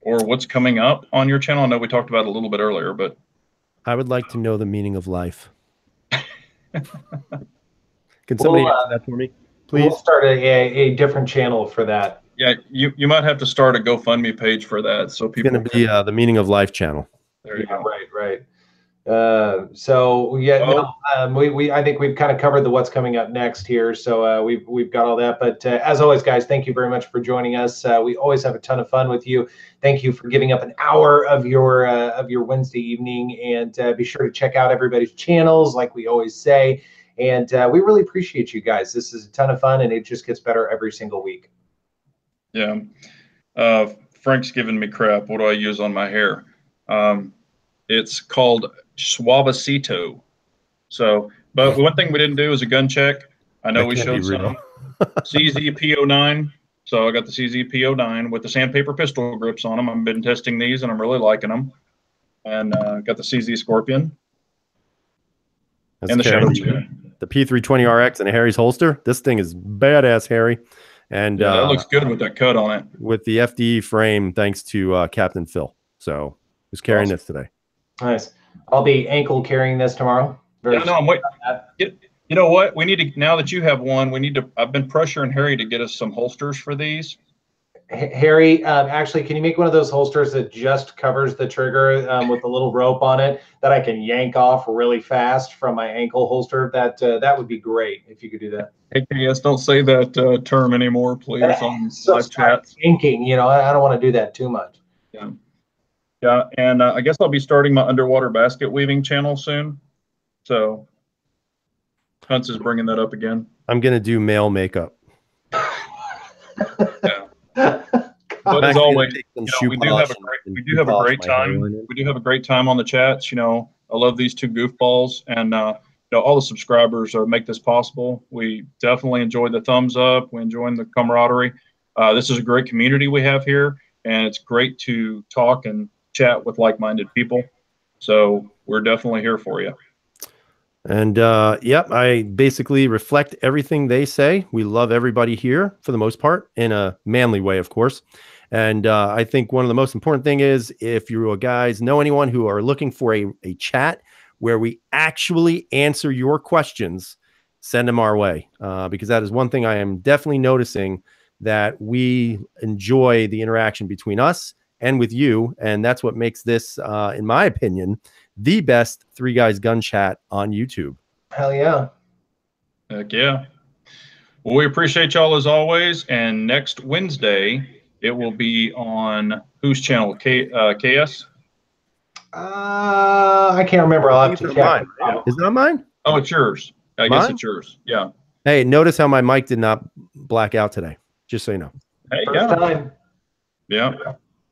or what's coming up on your channel? I know we talked about it a little bit earlier, but I would like to know the meaning of life. Can somebody answer that for me, please? We'll start a different channel for that. Yeah, you might have to start a GoFundMe page for that, so people. It's going to be the Meaning of Life channel. There you go. Right. So yeah, I think we've kind of covered the what's coming up next here. So we've got all that. But as always, guys, thank you very much for joining us. We always have a ton of fun with you. Thank you for giving up an hour of your Wednesday evening, and be sure to check out everybody's channels, like we always say. And we really appreciate you guys. This is a ton of fun, and it just gets better every single week. Yeah. Frank's giving me crap. What do I use on my hair? It's called Suavecito. So, but one thing we didn't do is a gun check. I know we showed some CZP09. So I got the CZP09 with the sandpaper pistol grips on them. I've been testing these and I'm really liking them. And got the CZ Scorpion. That's and the Shadow 2. The P320RX and a Harry's holster. This thing is badass, Harry. And yeah, that looks good with that cut on it. With the FDE frame, thanks to Captain Phil. So who's carrying this today? Nice. I'll be ankle carrying this tomorrow. I'm waiting. You know what? We need to, now that you have one, I've been pressuring Harry to get us some holsters for these. Harry, actually, can you make one of those holsters that just covers the trigger with a little rope on it that I can yank off really fast from my ankle holster? That would be great if you could do that. AKS, don't say that term anymore, please, on live chat. Yanking, I don't want to do that too much. Yeah. Yeah, and I guess I'll be starting my underwater basket weaving channel soon. So Hunts is bringing that up again. I'm going to do male makeup. Yeah. But as always, we do have a great time. We do have a great time on the chats. I love these two goofballs, and all the subscribers make this possible. We definitely enjoy the thumbs up. We enjoy the camaraderie. This is a great community we have here, and it's great to talk and chat with like-minded people. So we're definitely here for you. And yep, I basically reflect everything they say. We love everybody here for the most part, in a manly way, of course. And I think one of the most important thing is, if you guys know anyone who are looking for a chat where we actually answer your questions, send them our way, because that is one thing I am definitely noticing, that we enjoy the interaction between us and with you. And that's what makes this, in my opinion, the best Three Guys Gun Chat on YouTube. Hell yeah. Heck yeah. Well, we appreciate y'all as always. And next Wednesday, it will be on whose channel? KS? I can't remember. I'll have to check. Yeah. Is that mine? Oh, it's yours. I Mine? guess it's yours. Yeah. Hey, notice how my mic did not black out today. Just so you know. Hey, First time. Yeah.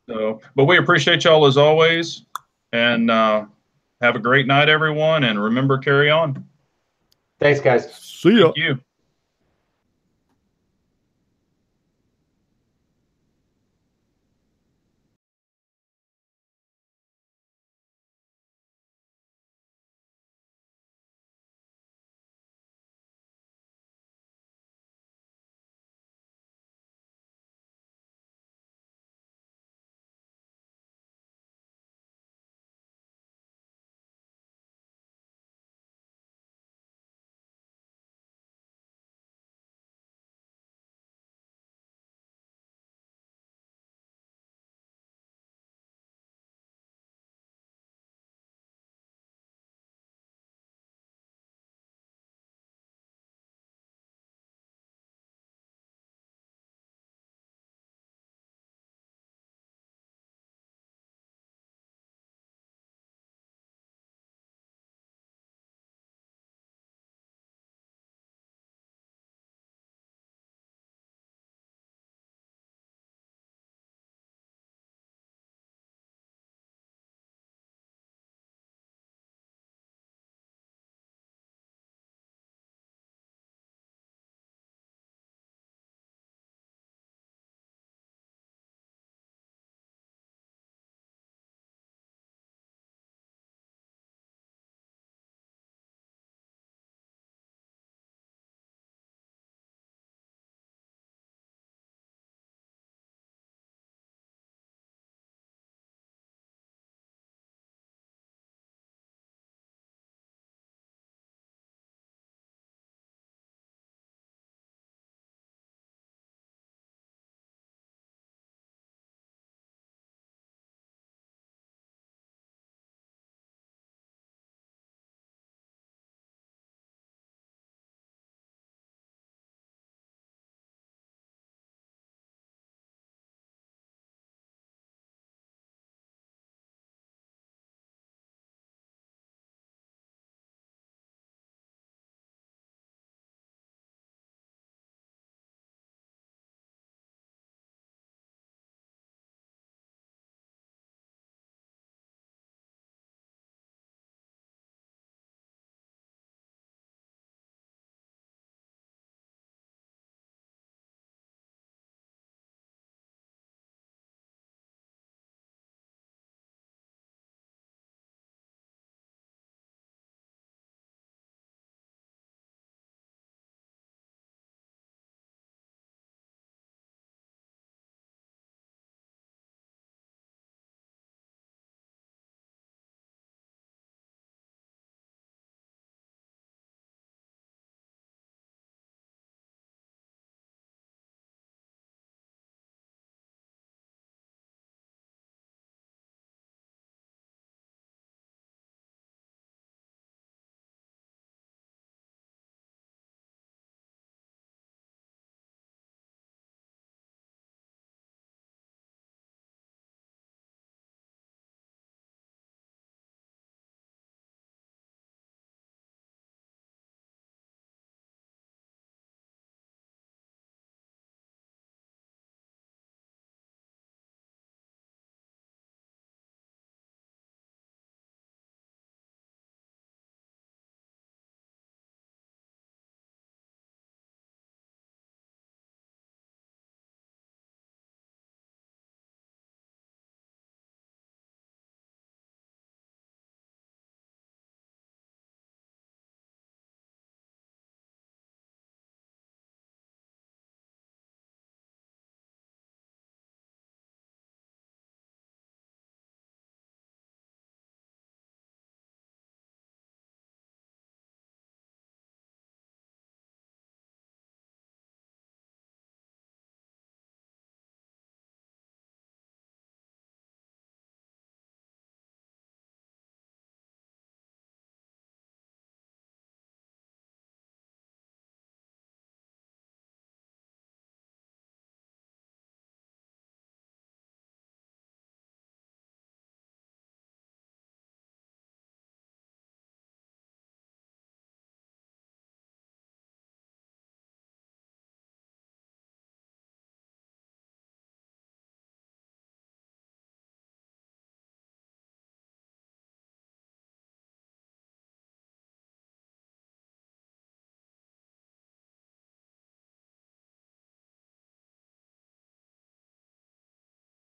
So, but we appreciate y'all as always, and have a great night, everyone. And remember, carry on. Thanks, guys. See ya. Thank you.